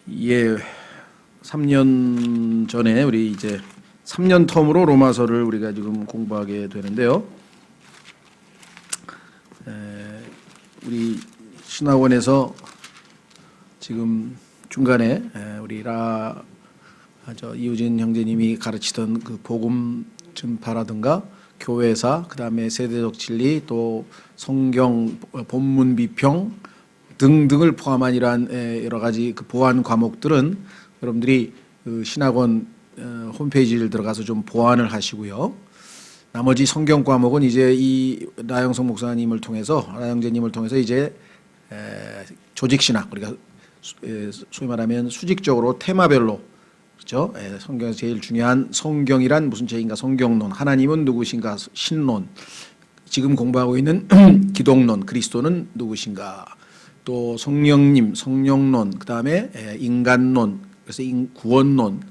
예, 3년 전에 우리 이제 3년 텀으로 로마서를 우리가 지금 공부하게 되는데요. 우리 신학원에서 지금 중간에 우리 이우진 형제님이 가르치던 그 복음 전파라든가 교회사, 그다음에 세대적 진리, 또 성경 본문 비평 등등을 포함한 이러한 여러 가지 그 보완 과목들은 여러분들이 그 신학원 홈페이지를 들어가서 좀 보완을 하시고요. 나머지 성경 과목은 이제 이 나영석 목사님을 통해서, 나영재님을 통해서 이제 조직 신학, 우리가 소위 말하면 수직적으로 테마별로, 그렇죠? 성경에서 제일 중요한 성경이란 무슨 죄인가, 성경론, 하나님은 누구신가, 신론, 지금 공부하고 있는 기독론, 그리스도는 누구신가, 또 성령님, 성령론, 그다음에 인간론, 그래서 구원론,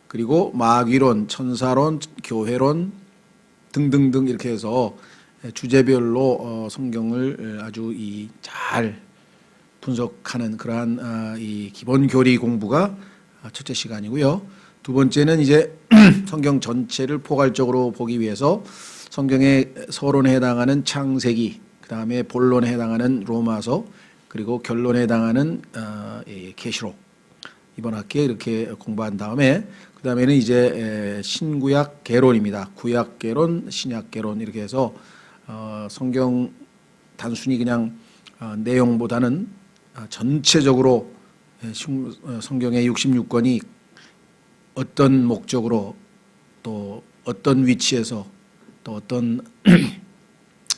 그리고 마귀론, 천사론, 교회론 등등등 이렇게 해서 주제별로 성경을 아주 잘 분석하는 그러한 이 기본 교리 공부가 첫째 시간이고요. 두 번째는 이제 성경 전체를 포괄적으로 보기 위해서 성경의 서론에 해당하는 창세기, 그다음에 본론에 해당하는 로마서, 그리고 결론에 해당하는 계시록, 이번 학기에 이렇게 공부한 다음에 그다음에는 이제 신구약 개론입니다. 구약 개론, 신약 개론 이렇게 해서 성경 단순히 그냥 내용보다는 전체적으로 성경의 66권이 어떤 목적으로, 또 어떤 위치에서, 또 어떤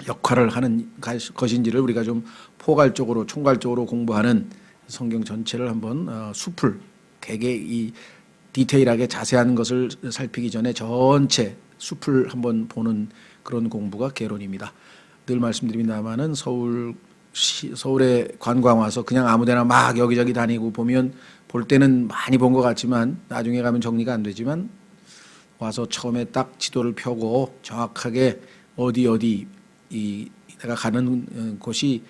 역할을 하는 것인지를 우리가 좀 포괄적으로, 총괄적으로 공부하는 성경 전체를 한번 숲을 이 디테일하게 자세한 것을 살피기 전에 전체 숲을 한번 보는 그런 공부가 개론입니다. 늘 말씀드립니다만은 서울에 관광 와서 그냥 아무데나 막 여기저기 다니고 보면, 볼 때는 많이 본 것 같지만 나중에 가면 정리가 안 되지만, 와서 처음에 딱 지도를 펴고 정확하게 어디 내가 가는 곳이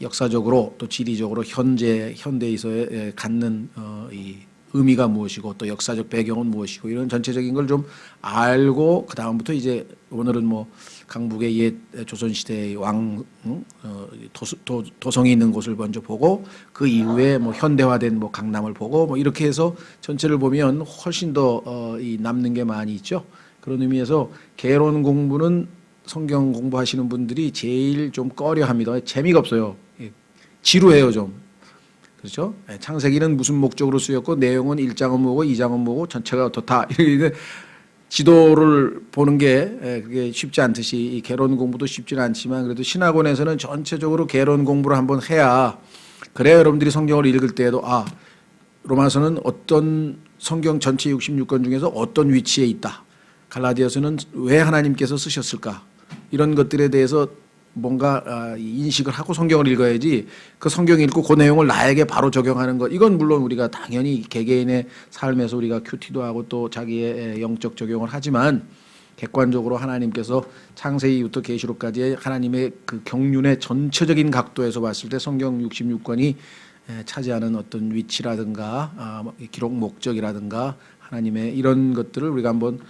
역사적으로 또 지리적으로 현대에서의 갖는 이 의미가 무엇이고, 또 역사적 배경은 무엇이고, 이런 전체적인 걸 좀 알고, 그 다음부터 이제 오늘은 뭐 강북의 옛 조선시대의 도성이 있는 곳을 먼저 보고, 그 이후에 뭐 현대화된 뭐 강남을 보고, 뭐 이렇게 해서 전체를 보면 훨씬 더 남는 게 많이 있죠. 그런 의미에서 개론 공부는 성경 공부하시는 분들이 제일 좀 꺼려합니다. 재미가 없어요. 지루해요 좀. 그렇죠? 창세기는 무슨 목적으로 쓰였고, 내용은 1장은 뭐고 2장은 뭐고 전체가 어떻다, 이렇게 지도를 보는 게 그게 쉽지 않듯이 이 개론 공부도 쉽지는 않지만, 그래도 신학원에서는 전체적으로 개론 공부를 한번 해야, 그래야 여러분들이 성경을 읽을 때에도 로마서는 어떤, 성경 전체 66권 중에서 어떤 위치에 있다, 갈라디아서는 왜 하나님께서 쓰셨을까, 이런 것들에 대해서 뭔가 인식을 하고 성경을 읽어야지, 그 성경 읽고 그 내용을 나에게 바로 적용하는 것, 이건 물론 우리가 당연히 개개인의 삶에서 우리가 큐티도 하고 또 자기의 영적 적용을 하지만, 객관적으로 하나님께서 창세기부터 계시록까지의 하나님의 그 경륜의 전체적인 각도에서 봤을 때 성경 66권이 차지하는 어떤 위치라든가 기록 목적이라든가 하나님의 이런 것들을 우리가 한번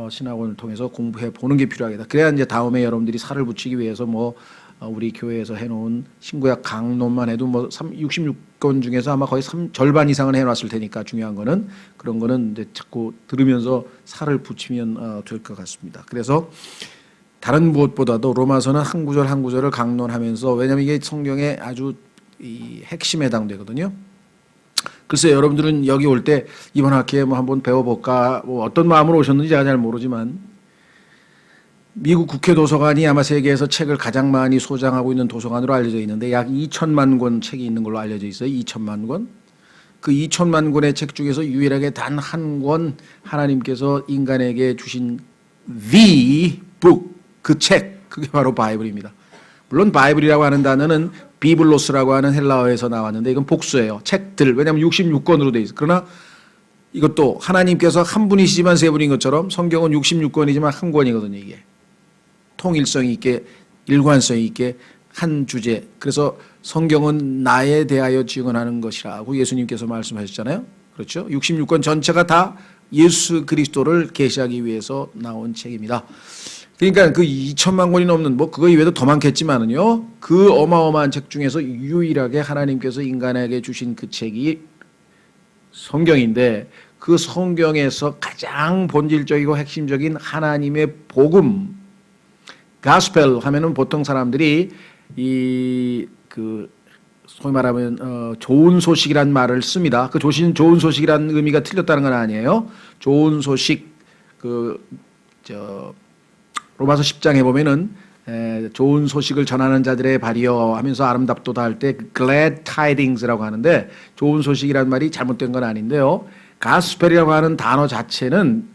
신학원을 통해서 공부해 보는 게 필요하겠다. 그래야 이제 다음에 여러분들이 살을 붙이기 위해서 뭐 우리 교회에서 해놓은 신구약 강론만 해도 뭐 66권 중에서 아마 거의 절반 이상은 해놨을 테니까, 중요한 거는 그런 거는 이제 자꾸 들으면서 살을 붙이면 될 것 같습니다. 그래서 다른 무엇보다도 로마서는 한 구절 한 구절을 강론하면서, 왜냐하면 이게 성경의 아주 이 핵심에 해당되거든요. 글쎄 여러분들은 여기 올 때 이번 학기에 뭐 한번 배워볼까, 뭐 어떤 마음으로 오셨는지 제가 잘 모르지만, 미국 국회 도서관이 아마 세계에서 책을 가장 많이 소장하고 있는 도서관으로 알려져 있는데, 약 2천만 권 책이 있는 걸로 알려져 있어요. 2천만 권. 그 2천만 권의 책 중에서 유일하게 단 한 권 하나님께서 인간에게 주신 The Book, 그 책, 그게 바로 바이블입니다. 물론 바이블이라고 하는 단어는 비블로스라고 하는 헬라어에서 나왔는데, 이건 복수예요. 책들. 왜냐하면 66권으로 돼 있어요. 그러나 이것도 하나님께서 한 분이시지만 세 분인 것처럼 성경은 66권이지만 한 권이거든요. 이게 통일성이 있게, 일관성이 있게 한 주제. 그래서 성경은 나에 대하여 증언하는 것이라고 예수님께서 말씀하셨잖아요. 그렇죠? 66권 전체가 다 예수 그리스도를 계시하기 위해서 나온 책입니다. 그러니까 그 2천만 권이 넘는 뭐 그거 이외에도 더 많겠지만은요. 그 어마어마한 책 중에서 유일하게 하나님께서 인간에게 주신 그 책이 성경인데 그 성경에서 가장 본질적이고 핵심적인 하나님의 복음, 가스펠 하면은 보통 사람들이 소위 말하면 좋은 소식이란 말을 씁니다. 그 좋은 소식이란 의미가 틀렸다는 건 아니에요. 좋은 소식 로마서 10장에 보면은 좋은 소식을 전하는 자들의 발이여 하면서 아름답도다 할 때 glad tidings라고 하는데 좋은 소식이란 말이 잘못된 건 아닌데요. 가스펠이라고 하는 단어 자체는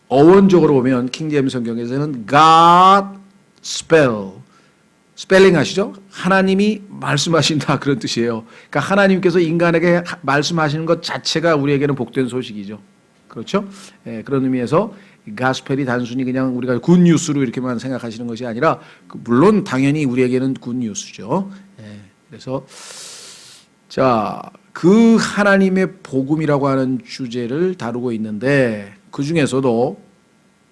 어원적으로 보면 킹제임스 성경에서는 God spell 스펠링 아시죠? 하나님이 말씀하신다 그런 뜻이에요. 그러니까 하나님께서 인간에게 말씀하시는 것 자체가 우리에게는 복된 소식이죠. 그렇죠? 그런 의미에서 가스펠이 단순히 그냥 우리가 굿뉴스로 이렇게만 생각하시는 것이 아니라 물론 당연히 우리에게는 굿뉴스죠. 그래서 자, 그 하나님의 복음이라고 하는 주제를 다루고 있는데 그 중에서도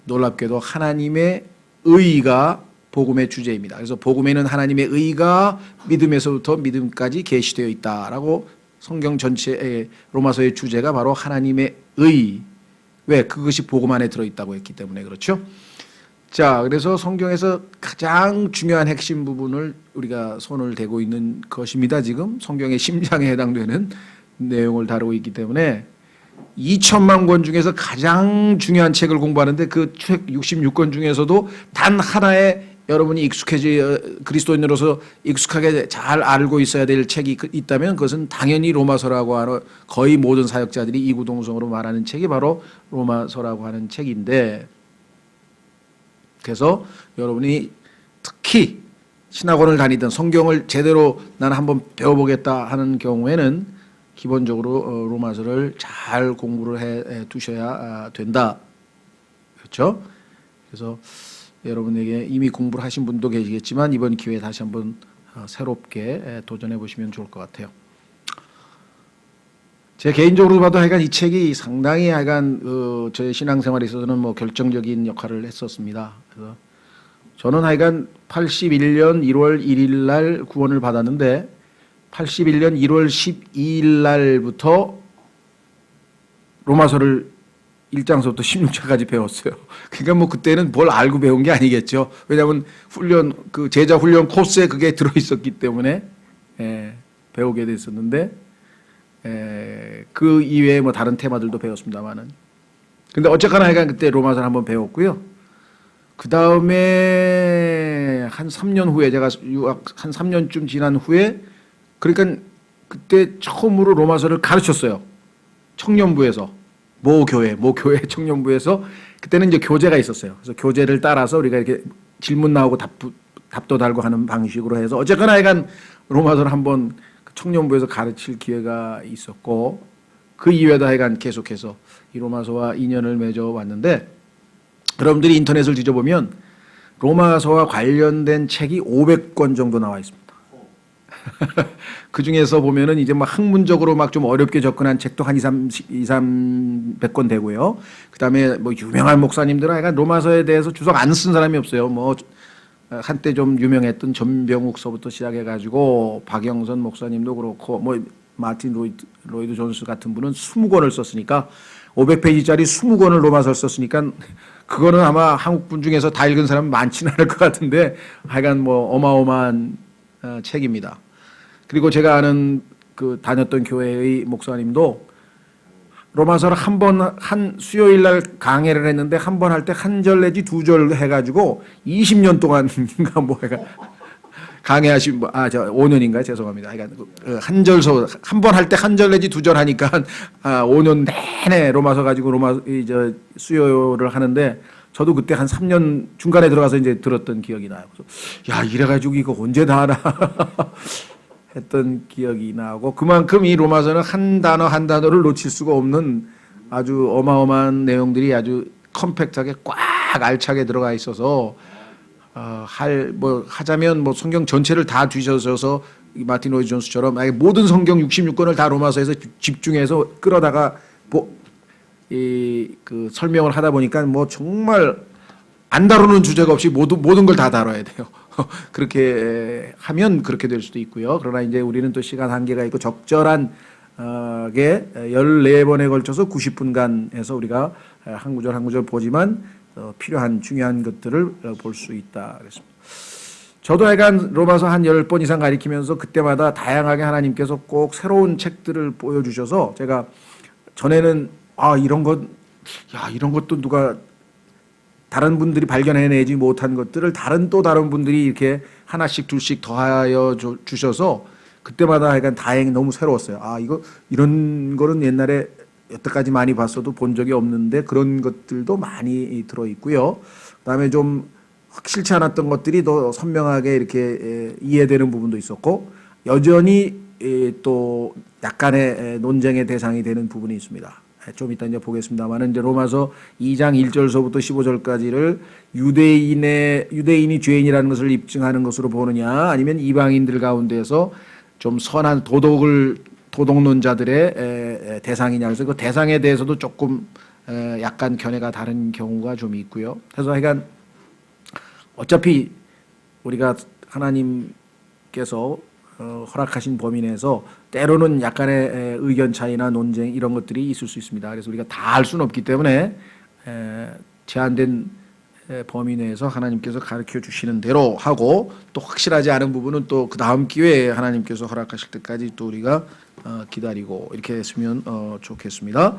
놀랍게도 하나님의 의가 복음의 주제입니다. 그래서 복음에는 하나님의 의가 믿음에서부터 믿음까지 계시되어 있다라고 성경 전체의 로마서의 주제가 바로 하나님의 의. 왜? 그것이 복음 안에 들어있다고 했기 때문에 그렇죠. 자, 그래서 성경에서 가장 중요한 핵심 부분을 우리가 손을 대고 있는 것입니다. 지금 성경의 심장에 해당되는 내용을 다루고 있기 때문에 2천만 권 중에서 가장 중요한 책을 공부하는데 그 책 66권 중에서도 단 하나의 여러분이 그리스도인으로서 익숙하게 잘 알고 있어야 될 책이 있다면 그것은 당연히 로마서라고 하는 거의 모든 사역자들이 이구동성으로 말하는 책이 바로 로마서라고 하는 책인데 그래서 여러분이 특히 신학원을 다니든 성경을 제대로 나는 한번 배워보겠다 하는 경우에는 기본적으로 로마서를 잘 공부를 해 두셔야 된다. 그렇죠? 그래서 여러분에게 이미 공부를 하신 분도 계시겠지만 이번 기회에 다시 한번 새롭게 도전해 보시면 좋을 것 같아요. 제 개인적으로 봐도 하여간 이 책이 상당히 하여간 저의 신앙생활에 있어서는 뭐 결정적인 역할을 했었습니다. 그래서 저는 하여간 81년 1월 1일 날 구원을 받았는데 81년 1월 12일 날부터 로마서를 1장서부터 16장까지 배웠어요. 그러니까 뭐 그때는 뭘 알고 배운 게 아니겠죠. 왜냐하면 그 제자 훈련 코스에 그게 들어있었기 때문에 배우게 됐었는데 그 이외에 뭐 다른 테마들도 배웠습니다만은. 근데 어쨌거나 하여간 그때 로마서를 한번 배웠고요. 그 다음에 한 3년 후에 제가 유학 한 3년쯤 지난 후에 그러니까 그때 처음으로 로마서를 가르쳤어요. 청년부에서. 모 교회 청년부에서 그때는 이제 교재가 있었어요. 그래서 교재를 따라서 우리가 이렇게 질문 나오고 답도 달고 하는 방식으로 해서 어쨌거나 하여간 로마서를 한번 청년부에서 가르칠 기회가 있었고 그 이외에도 하여간 계속해서 이 로마서와 인연을 맺어 왔는데 여러분들이 인터넷을 뒤져보면 로마서와 관련된 책이 500권 정도 나와 있습니다. 그 중에서 보면은 이제 막 학문적으로 막 좀 어렵게 접근한 책도 한 200권 되고요. 그 다음에 뭐 유명한 목사님들은 하여간 로마서에 대해서 주석 안 쓴 사람이 없어요. 뭐 한때 좀 유명했던 전병욱서부터 시작해가지고 박영선 목사님도 그렇고 뭐 마틴 로이드 존스 같은 분은 20권을 썼으니까 500페이지짜리 20권을 로마서를 썼으니까 그거는 아마 한국 분 중에서 다 읽은 사람은 많지는 않을 것 같은데 하여간 뭐 어마어마한 책입니다. 그리고 제가 아는 그 다녔던 교회의 목사님도 로마서를 한 수요일 날 강해를 했는데 한 번 할 때 한 절 내지 두 절 해가지고 20년 동안인가 뭐 해가 강해하신 5년인가 죄송합니다. 한 절서 한 번 할 때 한 절 내지 두 절 하니까 5년 내내 로마서 가지고 수요를 하는데 저도 그때 한 3년 중간에 들어가서 이제 들었던 기억이 나요. 그래서 야 이래가지고 이거 언제 다 하나 했던 기억이 나고 그만큼 이 로마서는 한 단어 한 단어를 놓칠 수가 없는 아주 어마어마한 내용들이 아주 컴팩트하게 꽉 알차게 들어가 있어서 하자면 뭐 성경 전체를 다 뒤져서 마틴 로이드 존스처럼 모든 성경 66권을 다 로마서에서 집중해서 끌어다가 그 설명을 하다 보니까 뭐 정말 안 다루는 주제가 없이 모든 걸 다 다뤄야 돼요. 그렇게 하면 그렇게 될 수도 있고요. 그러나 이제 우리는 또 시간 한계가 있고 적절한 게 14번에 걸쳐서 90분간 해서 우리가 한 구절 한 구절 보지만 필요한 중요한 것들을 볼 수 있다 그랬습니다. 저도 약간 로마서 한 10번 이상 가리키면서 그때마다 다양하게 하나님께서 꼭 새로운 책들을 보여주셔서 제가 전에는 이런 것도 누가 다른 분들이 발견해내지 못한 것들을 다른 분들이 이렇게 하나씩 둘씩 더하여 주셔서 그때마다 약간 다행히 너무 새로웠어요. 이런 거는 옛날에 여태까지 많이 봤어도 본 적이 없는데 그런 것들도 많이 들어있고요. 그다음에 좀 확실치 않았던 것들이 더 선명하게 이렇게 이해되는 부분도 있었고 여전히 또 약간의 논쟁의 대상이 되는 부분이 있습니다. 좀 이따 이제 보겠습니다만은 이제 로마서 2장 1절서부터 15절까지를 유대인이 죄인이라는 것을 입증하는 것으로 보느냐 아니면 이방인들 가운데서 좀 선한 도덕론자들의 대상이냐 그래서 그 대상에 대해서도 조금 약간 견해가 다른 경우가 좀 있고요. 그래서 하여간 어차피 우리가 하나님께서 허락하신 범위 내에서 때로는 약간의 의견 차이나 논쟁 이런 것들이 있을 수 있습니다. 그래서 우리가 다 알 수는 없기 때문에 제한된 범위 내에서 하나님께서 가르쳐 주시는 대로 하고 또 확실하지 않은 부분은 또 그 다음 기회에 하나님께서 허락하실 때까지 또 우리가 기다리고 이렇게 했으면 좋겠습니다.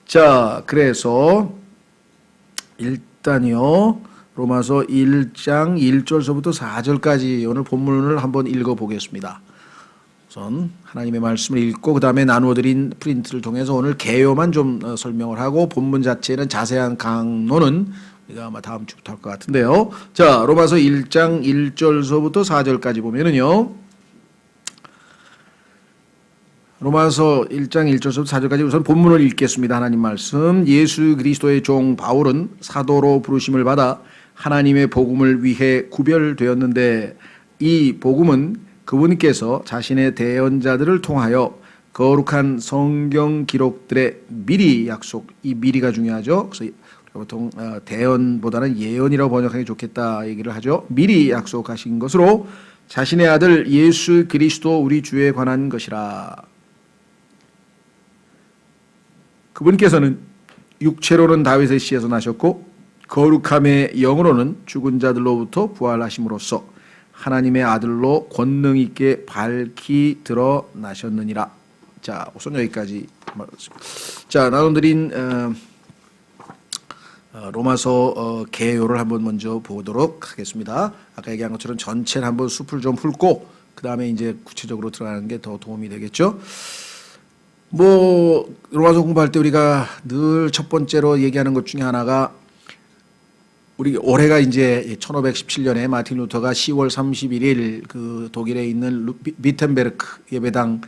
자, 그래서 일단요. 로마서 1장 1절서부터 4절까지 오늘 본문을 한번 읽어보겠습니다. 우선 하나님의 말씀을 읽고 그 다음에 나누어드린 프린트를 통해서 오늘 개요만 좀 설명을 하고 본문 자체는 자세한 강론은 우리가 아마 다음 주부터 할 것 같은데요. 자, 로마서 1장 1절서부터 4절까지 보면은요. 로마서 1장 1절서부터 4절까지 우선 본문을 읽겠습니다. 하나님 말씀. 예수 그리스도의 종 바울은 사도로 부르심을 받아 하나님의 복음을 위해 구별되었는데 이 복음은 그분께서 자신의 대언자들을 통하여 거룩한 성경 기록들의 미리 약속, 이 미리가 중요하죠. 그래서 보통 대언보다는 예언이라고 번역하기 좋겠다 얘기를 하죠. 미리 약속하신 것으로 자신의 아들 예수 그리스도 우리 주에 관한 것이라. 그분께서는 육체로는 다윗의 씨에서 나셨고 거룩함의 영으로는 죽은 자들로부터 부활하심으로써 하나님의 아들로 권능 있게 밝히 드러나셨느니라. 자, 우선 여기까지 말했습니다. 자, 나눠드린 로마서 개요를 한번 먼저 보도록 하겠습니다. 아까 얘기한 것처럼 전체를 한번 숲을 좀 훑고 그 다음에 이제 구체적으로 들어가는 게 더 도움이 되겠죠. 뭐 로마서 공부할 때 우리가 늘 첫 번째로 얘기하는 것 중에 하나가 우리 올해가 이제 1517년에 마틴 루터가 10월 31일 그 독일에 있는 비텐베르크 예배당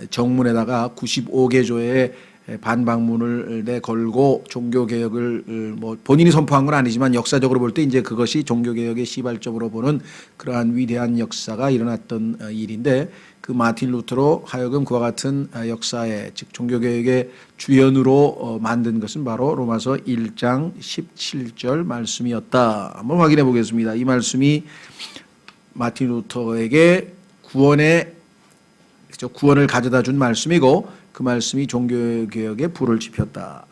정문에다가 95개 조의 반박문을 내걸고 종교개혁을 뭐 본인이 선포한 건 아니지만 역사적으로 볼 때 이제 그것이 종교개혁의 시발점으로 보는 그러한 위대한 역사가 일어났던 일인데 그 마틴 루터로 하여금 그와 같은 역사의 즉 종교개혁의 주연으로 만든 것은 바로 로마서 1장 17절 말씀이었다. 한번 확인해 보겠습니다. 이 말씀이 마틴 루터에게 구원을 가져다 준 말씀이고 그 말씀이 종교개혁에 불을 지폈다.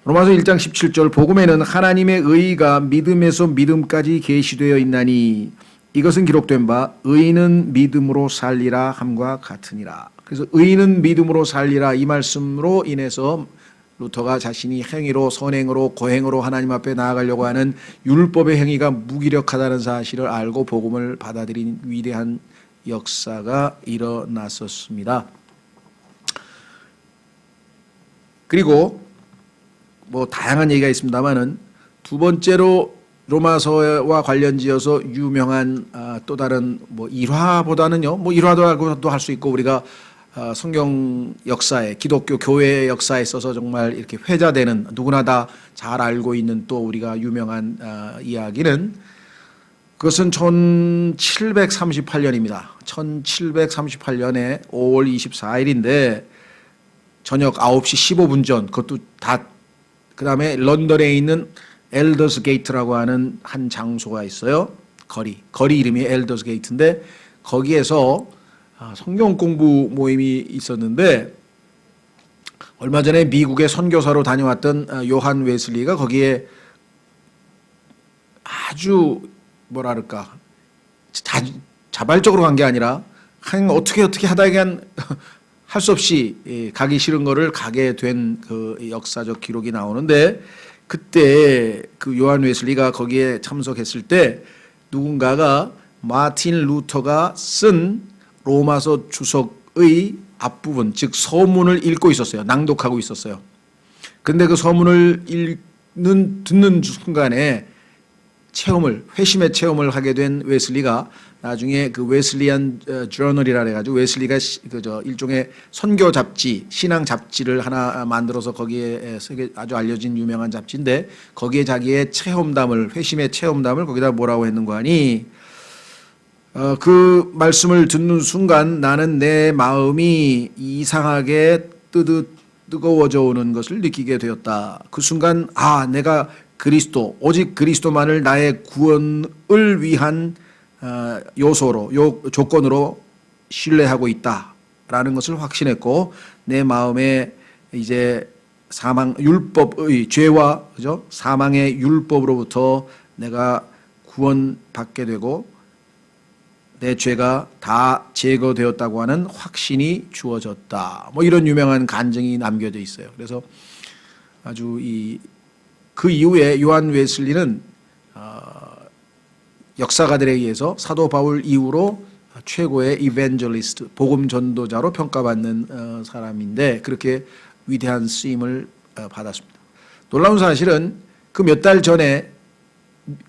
로마서 1장 17절 복음에는 하나님의 의가 믿음에서 믿음까지 계시되어 있나니 이것은 기록된 바 의인은 믿음으로 살리라 함과 같으니라. 그래서 의인은 믿음으로 살리라 이 말씀으로 인해서 루터가 자신이 행위로 선행으로 고행으로 하나님 앞에 나아가려고 하는 율법의 행위가 무기력하다는 사실을 알고 복음을 받아들인 위대한 역사가 일어났었습니다. 그리고 뭐 다양한 얘기가 있습니다만은 두 번째로 로마서와 관련지어서 유명한 또 다른 뭐 일화보다는요, 뭐 일화도 할 수 있고 우리가 성경 역사에 기독교 교회의 역사에 있어서 정말 이렇게 회자되는 누구나 다 잘 알고 있는 또 우리가 유명한 이야기는 그것은 1738년입니다. 1738년에 5월 24일인데 저녁 9시 15분 전, 그것도 다, 그 다음에 런던에 있는 엘더스 게이트라고 하는 한 장소가 있어요. 거리 이름이 엘더스 게이트인데 거기에서 성경 공부 모임이 있었는데 얼마 전에 미국의 선교사로 다녀왔던 요한 웨슬리가 거기에 아주 뭐랄까 자발적으로 간 게 아니라 그냥 어떻게 하다 그냥 할 수 없이 가기 싫은 거를 가게 된 그 역사적 기록이 나오는데 그때 그 요한 웨슬리가 거기에 참석했을 때 누군가가 마틴 루터가 쓴 로마서 주석의 앞부분, 즉 서문을 읽고 있었어요. 낭독하고 있었어요. 근데 그 서문을 듣는 순간에 회심의 체험을 하게 된 웨슬리가 나중에 그 웨슬리안 저널이라 해가지고 웨슬리가 일종의 선교 잡지, 신앙 잡지를 하나 만들어서 거기에 아주 알려진 유명한 잡지인데 거기에 자기의 회심의 체험담을 거기다 뭐라고 했는고 하니 그 말씀을 듣는 순간 나는 내 마음이 이상하게 뜨거워져 오는 것을 느끼게 되었다. 그 순간 내가 오직 그리스도만을 나의 구원을 위한 조건으로 신뢰하고 있다라는 것을 확신했고 내 마음에 이제 율법의 죄와 사망의 율법으로부터 내가 구원받게 되고 내 죄가 다 제거되었다고 하는 확신이 주어졌다. 뭐 이런 유명한 간증이 남겨져 있어요. 그래서 아주 그 이후에 요한 웨슬리는 역사가들에 의해서 사도 바울 이후로 최고의 이벤젤리스트, 복음 전도자로 평가받는 사람인데 그렇게 위대한 쓰임을 받았습니다. 놀라운 사실은 그 몇 달 전에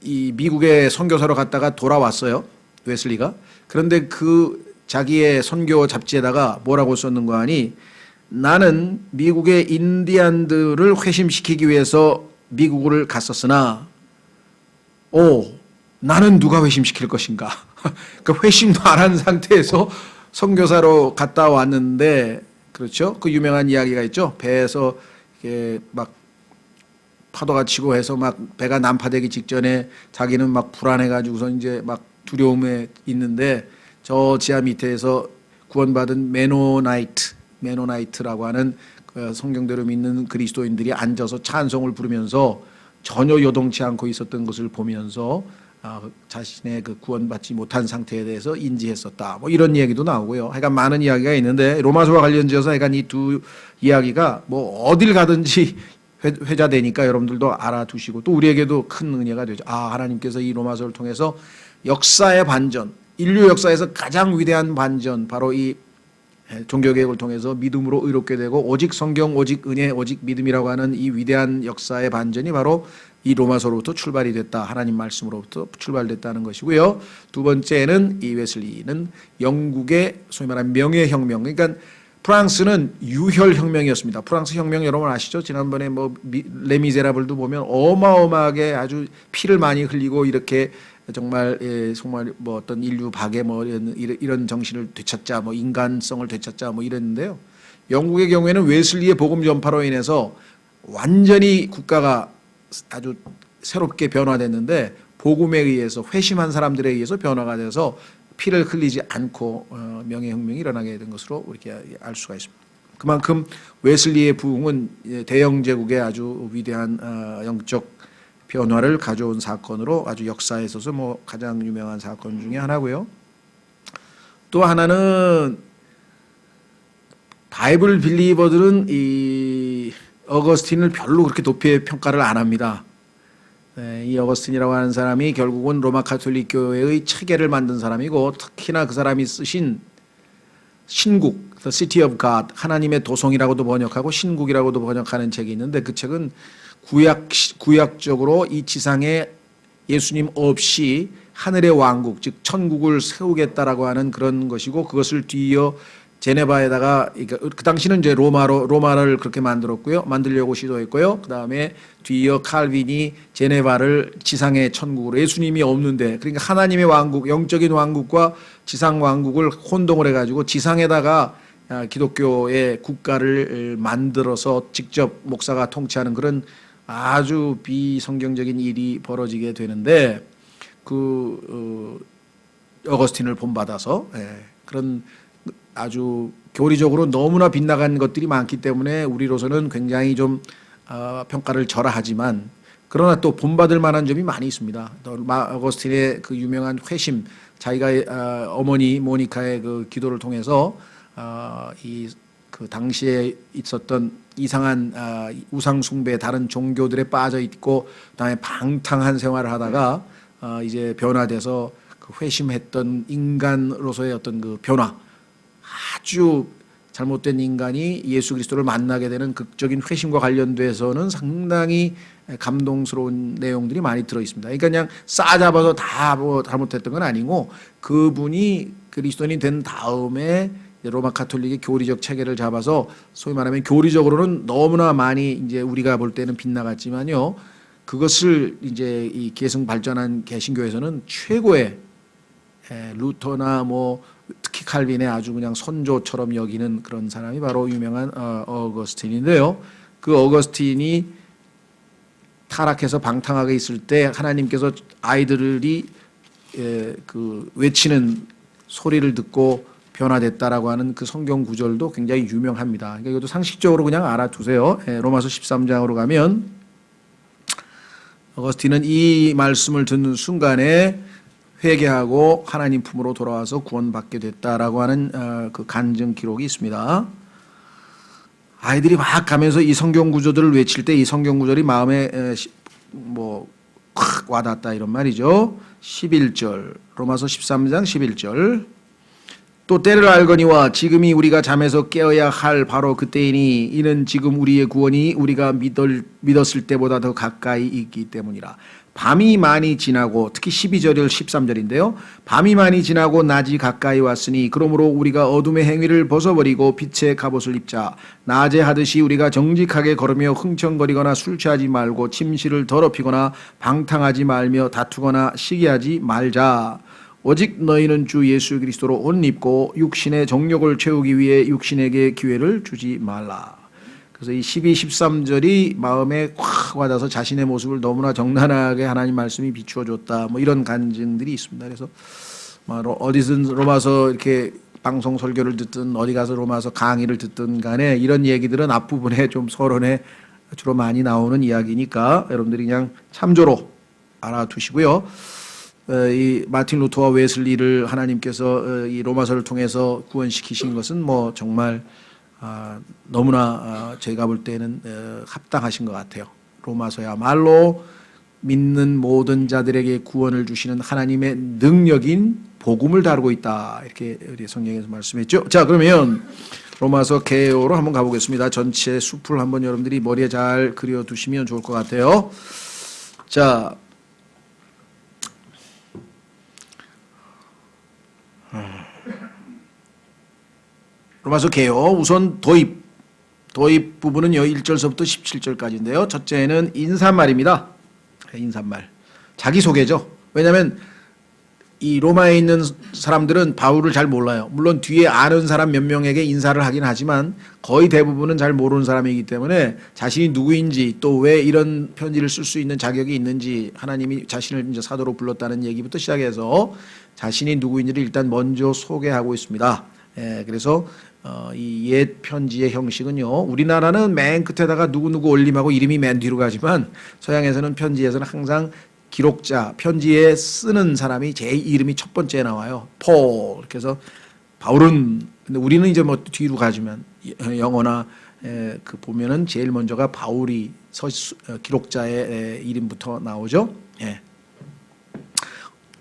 이 미국에 선교사로 갔다가 돌아왔어요. 웨슬리가. 그런데 그 자기의 선교 잡지에다가 뭐라고 썼는가 하니 나는 미국의 인디안들을 회심시키기 위해서 미국을 갔었으나 나는 누가 회심시킬 것인가. 그 회심도 안 한 상태에서 선교사로 갔다 왔는데 그렇죠. 그 유명한 이야기가 있죠. 배에서 이렇게 막 파도가 치고 해서 막 배가 난파되기 직전에 자기는 막 불안해가지고서 이제 막 두려움에 있는데 저 지하 밑에서 구원받은 메노나이트라고 하는 그 성경대로 믿는 그리스도인들이 앉아서 찬송을 부르면서 전혀 요동치 않고 있었던 것을 보면서 자신의 그 구원받지 못한 상태에 대해서 인지했었다. 뭐 이런 이야기도 나오고요. 하여간 많은 이야기가 있는데 로마서와 관련지어서 하여간 이 두 이야기가 뭐 어딜 가든지 회자되니까 여러분들도 알아두시고 또 우리에게도 큰 은혜가 되죠. 하나님께서 이 로마서를 통해서 역사의 반전, 인류 역사에서 가장 위대한 반전, 바로 이 종교개혁을 통해서 믿음으로 의롭게 되고 오직 성경, 오직 은혜, 오직 믿음이라고 하는 이 위대한 역사의 반전이 바로 이 로마서로부터 출발이 됐다. 하나님 말씀으로부터 출발됐다는 것이고요. 두 번째는 이 웨슬리는 영국의 소위 말하는 명예혁명, 그러니까 프랑스는 유혈혁명이었습니다. 프랑스 혁명 여러분 아시죠? 지난번에 뭐 레미제라블도 보면 어마어마하게 아주 피를 많이 흘리고 이렇게 정말 뭐 어떤 인류 박애 뭐 이런 정신을 되찾자, 뭐 인간성을 되찾자 뭐 이랬는데요. 영국의 경우에는 웨슬리의 복음 전파로 인해서 완전히 국가가 아주 새롭게 변화됐는데 복음에 의해서 회심한 사람들에 의해서 변화가 돼서 피를 흘리지 않고 명예혁명이 일어나게 된 것으로 이렇게 알 수가 있습니다. 그만큼 웨슬리의 부흥은 대영 제국의 아주 위대한 영적 변화를 가져온 사건으로 아주 역사에 있어서 뭐 가장 유명한 사건 중에 하나고요. 또 하나는 바이블 빌리버들은 이 어거스틴을 별로 그렇게 높이 평가를 안 합니다. 이 어거스틴이라고 하는 사람이 결국은 로마 가톨릭 교회의 체계를 만든 사람이고 특히나 그 사람이 쓰신 신국, The City of God, 하나님의 도성이라고도 번역하고 신국이라고도 번역하는 책이 있는데 그 책은 구약적으로 이 지상에 예수님 없이 하늘의 왕국, 즉 천국을 세우겠다라고 하는 그런 것이고 그것을 뒤이어 제네바에다가 그 당시는 이제 로마를 그렇게 만들려고 시도했고요. 그 다음에 뒤이어 칼빈이 제네바를 지상의 천국으로, 예수님이 없는데, 그러니까 하나님의 왕국, 영적인 왕국과 지상 왕국을 혼동을 해가지고 지상에다가 기독교의 국가를 만들어서 직접 목사가 통치하는 그런 아주 비성경적인 일이 벌어지게 되는데, 어거스틴을 본받아서 그런 아주 교리적으로 너무나 빗나간 것들이 많기 때문에 우리로서는 굉장히 좀 평가를 절하하지만, 그러나 또 본받을 만한 점이 많이 있습니다. 어거스틴의 그 유명한 회심, 자기가 어머니 모니카의 그 기도를 통해서 그 당시에 있었던 이상한 우상 숭배, 다른 종교들에 빠져 있고 그다음에 방탕한 생활을 하다가 이제 변화돼서 그 회심했던 인간으로서의 어떤 그 변화, 아주 잘못된 인간이 예수 그리스도를 만나게 되는 극적인 회심과 관련돼서는 상당히 감동스러운 내용들이 많이 들어 있습니다. 그러니까 그냥 싸잡아서 다 뭐 잘못했던 건 아니고, 그분이 그리스도인이 된 다음에 로마 카톨릭의 교리적 체계를 잡아서 소위 말하면 교리적으로는 너무나 많이 이제 우리가 볼 때는 빗나갔지만요, 그것을 이제 이 계승 발전한 개신교에서는 최고의 루터나 뭐 특히 칼빈의 아주 그냥 선조처럼 여기는 그런 사람이 바로 유명한 어거스틴인데요. 그 어거스틴이 타락해서 방탕하게 있을 때 하나님께서 아이들이 그 외치는 소리를 듣고 변화됐다라고 하는 그 성경 구절도 굉장히 유명합니다. 그러니까 이것도 상식적으로 그냥 알아두세요. 로마서 13장으로 가면 어거스틴은 이 말씀을 듣는 순간에 회개하고 하나님 품으로 돌아와서 구원받게 됐다라고 하는 그 간증 기록이 있습니다. 아이들이 막 가면서 이 성경 구절들을 외칠 때 이 성경 구절이 마음에 확 와닿았다 이런 말이죠. 11절, 로마서 13장 11절. 또 때를 알거니와 지금이 우리가 잠에서 깨어야 할 바로 그때이니 이는 지금 우리의 구원이 우리가 믿었을 때보다 더 가까이 있기 때문이라. 밤이 많이 지나고, 특히 12절 13절인데요. 밤이 많이 지나고 낮이 가까이 왔으니 그러므로 우리가 어둠의 행위를 벗어버리고 빛의 갑옷을 입자. 낮에 하듯이 우리가 정직하게 걸으며 흥청거리거나 술 취하지 말고 침실을 더럽히거나 방탕하지 말며 다투거나 시기하지 말자. 오직 너희는 주 예수 그리스도로 옷 입고 육신의 정욕을 채우기 위해 육신에게 기회를 주지 말라. 그래서 이 12, 13절이 마음에 확 와닿아서 자신의 모습을 너무나 정나하게 하나님 말씀이 비추어줬다. 뭐 이런 간증들이 있습니다. 그래서 어디든 로마서 이렇게 방송 설교를 듣든 어디 가서 로마서 강의를 듣든 간에 이런 얘기들은 앞부분에 좀 서론에 주로 많이 나오는 이야기니까 여러분들이 그냥 참조로 알아두시고요. 이 마틴 루터와 웨슬리를 하나님께서 이 로마서를 통해서 구원시키신 것은 뭐 정말 너무나 제가 볼 때는 합당하신 것 같아요. 로마서야말로 믿는 모든 자들에게 구원을 주시는 하나님의 능력인 복음을 다루고 있다. 이렇게 우리 성경에서 말씀했죠. 자, 그러면 로마서 개요로 한번 가보겠습니다. 전체 숲을 한번 여러분들이 머리에 잘 그려두시면 좋을 것 같아요. 자, 로마서 개요. 우선 도입 부분은 여기 1절서부터 17절까지인데요. 첫째는 인사말입니다. 인사말. 자기소개죠. 왜냐하면 이 로마에 있는 사람들은 바울을 잘 몰라요. 물론 뒤에 아는 사람 몇 명에게 인사를 하긴 하지만 거의 대부분은 잘 모르는 사람이기 때문에 자신이 누구인지 또 왜 이런 편지를 쓸 수 있는 자격이 있는지, 하나님이 자신을 이제 사도로 불렀다는 얘기부터 시작해서 자신이 누구인지를 일단 먼저 소개하고 있습니다. 그래서 이 옛 편지의 형식은요, 우리나라는 맨 끝에다가 누구누구 올림하고 이름이 맨 뒤로 가지만 서양에서는 편지에서는 항상 기록자, 편지에 쓰는 사람이 제 이름이 첫 번째에 나와요. 폴. 이렇게 해서 바울은, 근데 우리는 이제 뭐 뒤로 가지만 영어나 그 보면은 제일 먼저가 바울이 기록자의 이름부터 나오죠. 예.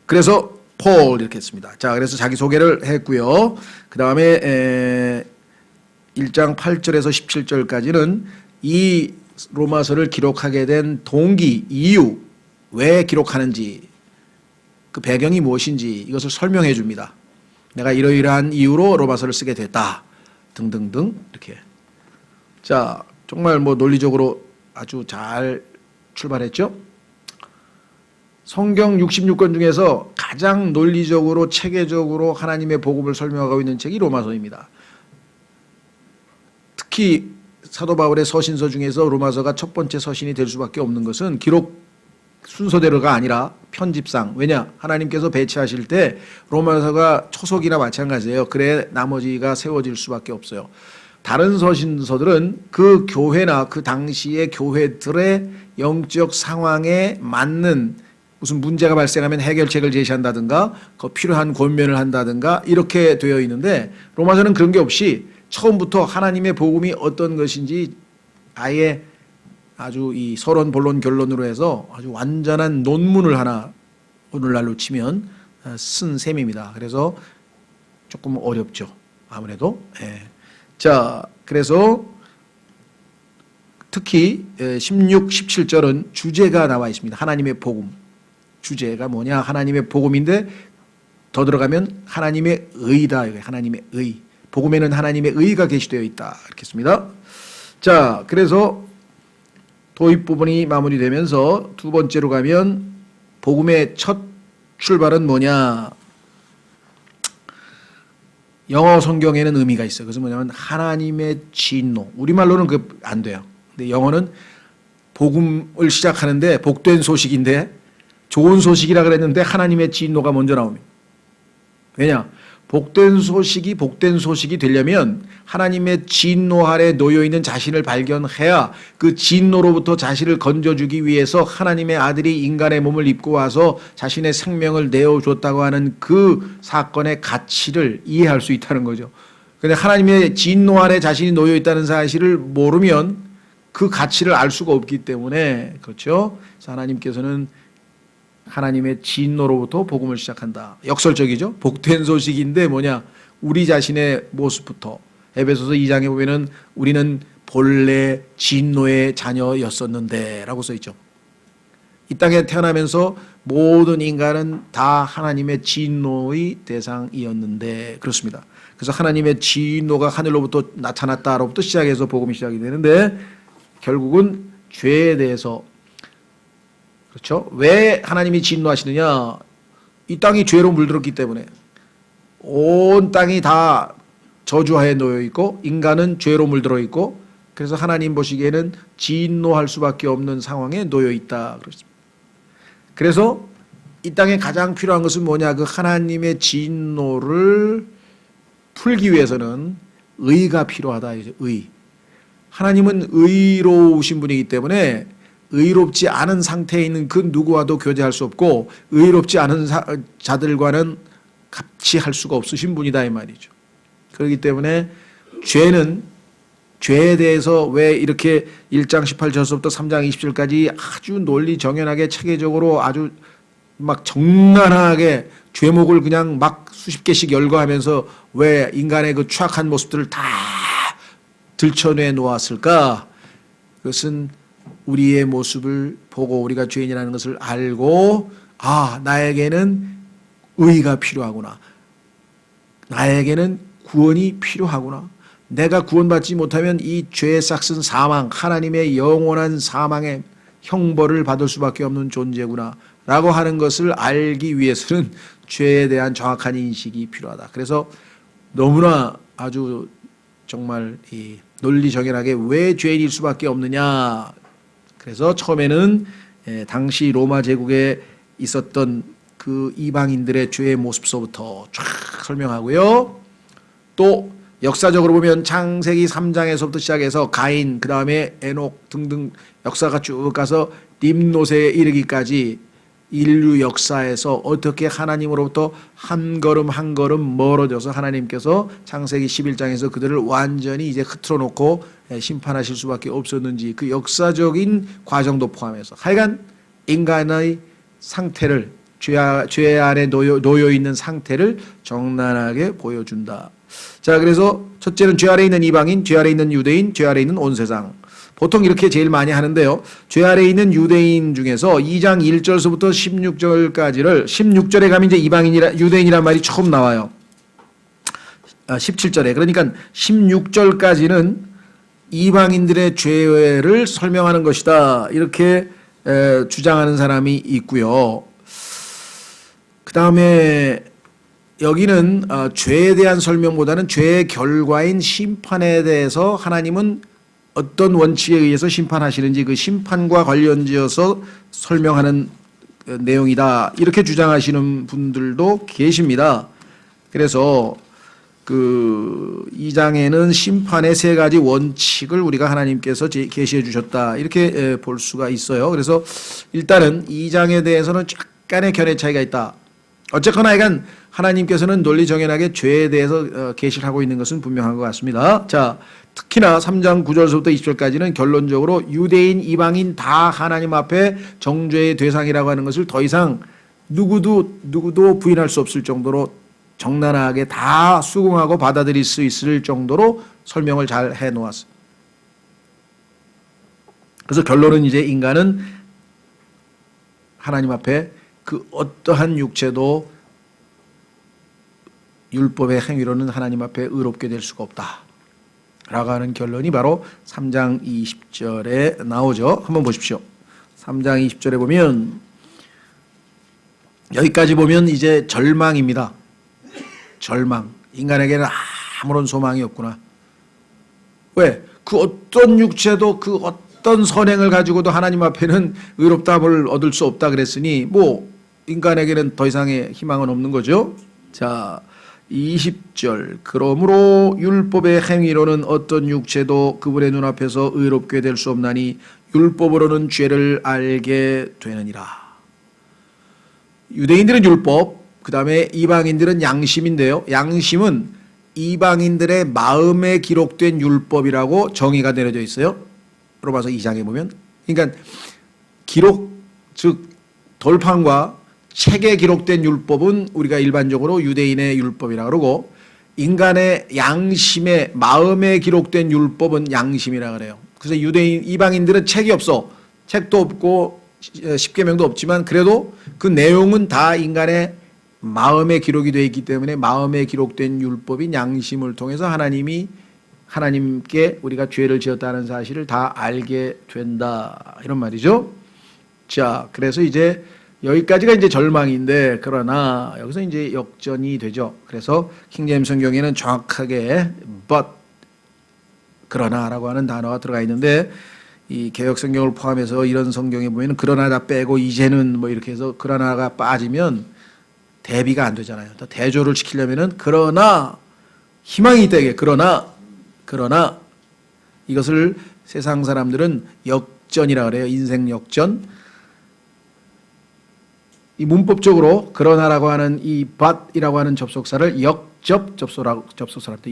그래서 폴 이렇게 했습니다. 자, 그래서 자기 소개를 했고요. 그 다음에 1장 8절에서 17절까지는 이 로마서를 기록하게 된 동기, 이유, 왜 기록하는지, 그 배경이 무엇인지 이것을 설명해 줍니다. 내가 이러이러한 이유로 로마서를 쓰게 됐다. 등등등 이렇게. 자, 정말 뭐 논리적으로 아주 잘 출발했죠. 성경 66권 중에서 가장 논리적으로 체계적으로 하나님의 복음을 설명하고 있는 책이 로마서입니다. 특히 사도 바울의 서신서 중에서 로마서가 첫 번째 서신이 될 수밖에 없는 것은 기록 순서대로가 아니라 편집상, 왜냐 하나님께서 배치하실 때 로마서가 초속이나 마찬가지예요. 그래 나머지가 세워질 수밖에 없어요. 다른 서신서들은 그 교회나 그 당시의 교회들의 영적 상황에 맞는 무슨 문제가 발생하면 해결책을 제시한다든가 그 필요한 권면을 한다든가 이렇게 되어 있는데, 로마서는 그런 게 없이 처음부터 하나님의 복음이 어떤 것인지 아예 아주 이 서론 본론 결론으로 해서 아주 완전한 논문을 하나 오늘날로 치면 쓴 셈입니다. 그래서 조금 어렵죠, 아무래도. 예. 자, 그래서 특히 16, 17절은 주제가 나와 있습니다. 하나님의 복음. 주제가 뭐냐? 하나님의 복음인데 더 들어가면 하나님의 의다. 하나님의 의. 복음에는 하나님의 의가 계시되어 있다. 이렇게 했습니다. 자, 그래서 도입 부분이 마무리되면서 두 번째로 가면 복음의 첫 출발은 뭐냐? 영어 성경에는 의미가 있어요. 그래서 뭐냐면 하나님의 진노. 우리말로는 그 안 돼요. 근데 영어는 복음을 시작하는데 복된 소식인데 좋은 소식이라 그랬는데 하나님의 진노가 먼저 나옵니다. 왜냐? 복된 소식이 되려면 하나님의 진노 아래 놓여 있는 자신을 발견해야 그 진노로부터 자신을 건져주기 위해서 하나님의 아들이 인간의 몸을 입고 와서 자신의 생명을 내어줬다고 하는 그 사건의 가치를 이해할 수 있다는 거죠. 그런데 하나님의 진노 아래 자신이 놓여 있다는 사실을 모르면 그 가치를 알 수가 없기 때문에, 그렇죠? 그래서 하나님께서는 하나님의 진노로부터 복음을 시작한다. 역설적이죠. 복된 소식인데 뭐냐? 우리 자신의 모습부터. 에베소서 2장에 보면은 우리는 본래 진노의 자녀였었는데 라고 써있죠. 이 땅에 태어나면서 모든 인간은 다 하나님의 진노의 대상이었는데, 그렇습니다. 그래서 하나님의 진노가 하늘로부터 나타났다로부터 시작해서 복음이 시작이 되는데, 결국은 죄에 대해서, 그렇죠? 왜 하나님이 진노하시느냐? 이 땅이 죄로 물들었기 때문에 온 땅이 다 저주하에 놓여 있고 인간은 죄로 물들어 있고, 그래서 하나님 보시기에는 진노할 수밖에 없는 상황에 놓여 있다. 그렇습니다. 그래서 이 땅에 가장 필요한 것은 뭐냐? 그 하나님의 진노를 풀기 위해서는 의가 필요하다. 의. 하나님은 의로우신 분이기 때문에 의롭지 않은 상태에 있는 그 누구와도 교제할 수 없고 의롭지 않은 자들과는 같이 할 수가 없으신 분이다 이 말이죠. 그렇기 때문에 죄에 대해서 왜 이렇게 1장 18절부터 3장 20절까지 아주 논리 정연하게 체계적으로 아주 막 정난하게 죄목을 그냥 막 수십 개씩 열거하면서 왜 인간의 그 추악한 모습들을 다 들춰내 놓았을까? 그것은 우리의 모습을 보고 우리가 죄인이라는 것을 알고, 아, 나에게는 의가 필요하구나. 나에게는 구원이 필요하구나. 내가 구원받지 못하면 이 죄의 싹슨 사망, 하나님의 영원한 사망의 형벌을 받을 수밖에 없는 존재구나 라고 하는 것을 알기 위해서는 죄에 대한 정확한 인식이 필요하다. 그래서 너무나 아주 정말 이 논리정연하게 왜 죄인일 수밖에 없느냐. 그래서 처음에는 당시 로마 제국에 있었던 그 이방인들의 죄의 모습서부터 쫙 설명하고요. 또 역사적으로 보면 창세기 3장에서부터 시작해서 가인, 그 다음에 에녹 등등 역사가 쭉 가서 림롯에 이르기까지 인류 역사에서 어떻게 하나님으로부터 한 걸음 한 걸음 멀어져서 하나님께서 창세기 11장에서 그들을 완전히 이제 흐트러 놓고 심판하실 수밖에 없었는지, 그 역사적인 과정도 포함해서 하여간 인간의 상태를, 죄 안에 놓여 있는 상태를 정난하게 보여준다. 자, 그래서 첫째는 죄 아래 있는 이방인, 죄 아래 있는 유대인, 죄 아래 있는 온 세상. 보통 이렇게 제일 많이 하는데요. 죄 아래 있는 유대인 중에서 2장 1절서부터 16절까지를 16절에 가면 이제 이방인이라 유대인이란 말이 처음 나와요. 17절에 그러니까 16절까지는 이방인들의 죄를 설명하는 것이다. 이렇게 주장하는 사람이 있고요. 그 다음에 여기는 죄에 대한 설명보다는 죄의 결과인 심판에 대해서 하나님은 어떤 원칙에 의해서 심판하시는지 그 심판과 관련지어서 설명하는 내용이다. 이렇게 주장하시는 분들도 계십니다. 그래서 그 2장에는 심판의 세 가지 원칙을 우리가 하나님께서 계시해 주셨다. 이렇게 볼 수가 있어요. 그래서 일단은 2장에 대해서는 약간의 견해 차이가 있다. 어쨌거나 이건 하나님께서는 논리정연하게 죄에 대해서 계시를 하고 있는 것은 분명한 것 같습니다. 자, 특히나 3장 9절서부터 20절까지는 결론적으로 유대인, 이방인 다 하나님 앞에 정죄의 대상이라고 하는 것을 더 이상 누구도 부인할 수 없을 정도로 적나라하게 다 수긍하고 받아들일 수 있을 정도로 설명을 잘 해놓았어요. 그래서 결론은 이제 인간은 하나님 앞에 그 어떠한 육체도 율법의 행위로는 하나님 앞에 의롭게 될 수가 없다 라고 하는 결론이 바로 3장 20절에 나오죠. 한번 보십시오. 3장 20절에 보면 여기까지 보면 이제 절망입니다. 절망. 인간에게는 아무런 소망이 없구나. 왜? 그 어떤 육체도 그 어떤 선행을 가지고도 하나님 앞에는 의롭다함을 얻을 수 없다 그랬으니 뭐 인간에게는 더 이상의 희망은 없는 거죠. 자, 20절. 그러므로 율법의 행위로는 어떤 육체도 그분의 눈앞에서 의롭게 될 수 없나니 율법으로는 죄를 알게 되느니라. 유대인들은 율법, 그 다음에 이방인들은 양심인데요. 양심은 이방인들의 마음에 기록된 율법이라고 정의가 내려져 있어요. 로마서 2장에 보면. 그러니까 기록, 즉 돌판과 책에 기록된 율법은 우리가 일반적으로 유대인의 율법이라고 그러고 인간의 양심의 마음에 기록된 율법은 양심이라고 그래요. 그래서 유대인, 이방인들은 책이 없어. 책도 없고 십계명도 없지만 그래도 그 내용은 다 인간의 마음에 기록이 되어 있기 때문에 마음에 기록된 율법인 양심을 통해서 하나님께 우리가 죄를 지었다는 사실을 다 알게 된다. 이런 말이죠. 자, 그래서 이제 여기까지가 이제 절망인데 그러나 여기서 이제 역전이 되죠. 그래서 킹제임스 성경에는 정확하게 but 그러나라고 하는 단어가 들어가 있는데 이 개역 성경을 포함해서 이런 성경에 보면은 그러나다 빼고 이제는 뭐 이렇게 해서 그러나가 빠지면 대비가 안 되잖아요. 대조를 시키려면은 그러나 희망이 있다 이게 그러나 이것을 세상 사람들은 역전이라 그래요. 인생 역전. 이 문법적으로 그러나라고 하는 이 but이라고 하는 접속사를 접속사라고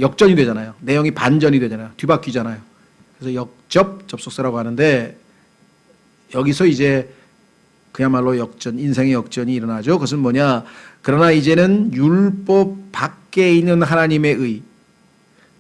역전이 되잖아요. 내용이 반전이 되잖아요. 뒤바뀌잖아요. 그래서 접속사라고 하는데 여기서 이제 그야말로 역전, 인생의 역전이 일어나죠. 그것은 뭐냐? 그러나 이제는 율법 밖에 있는 하나님의 의,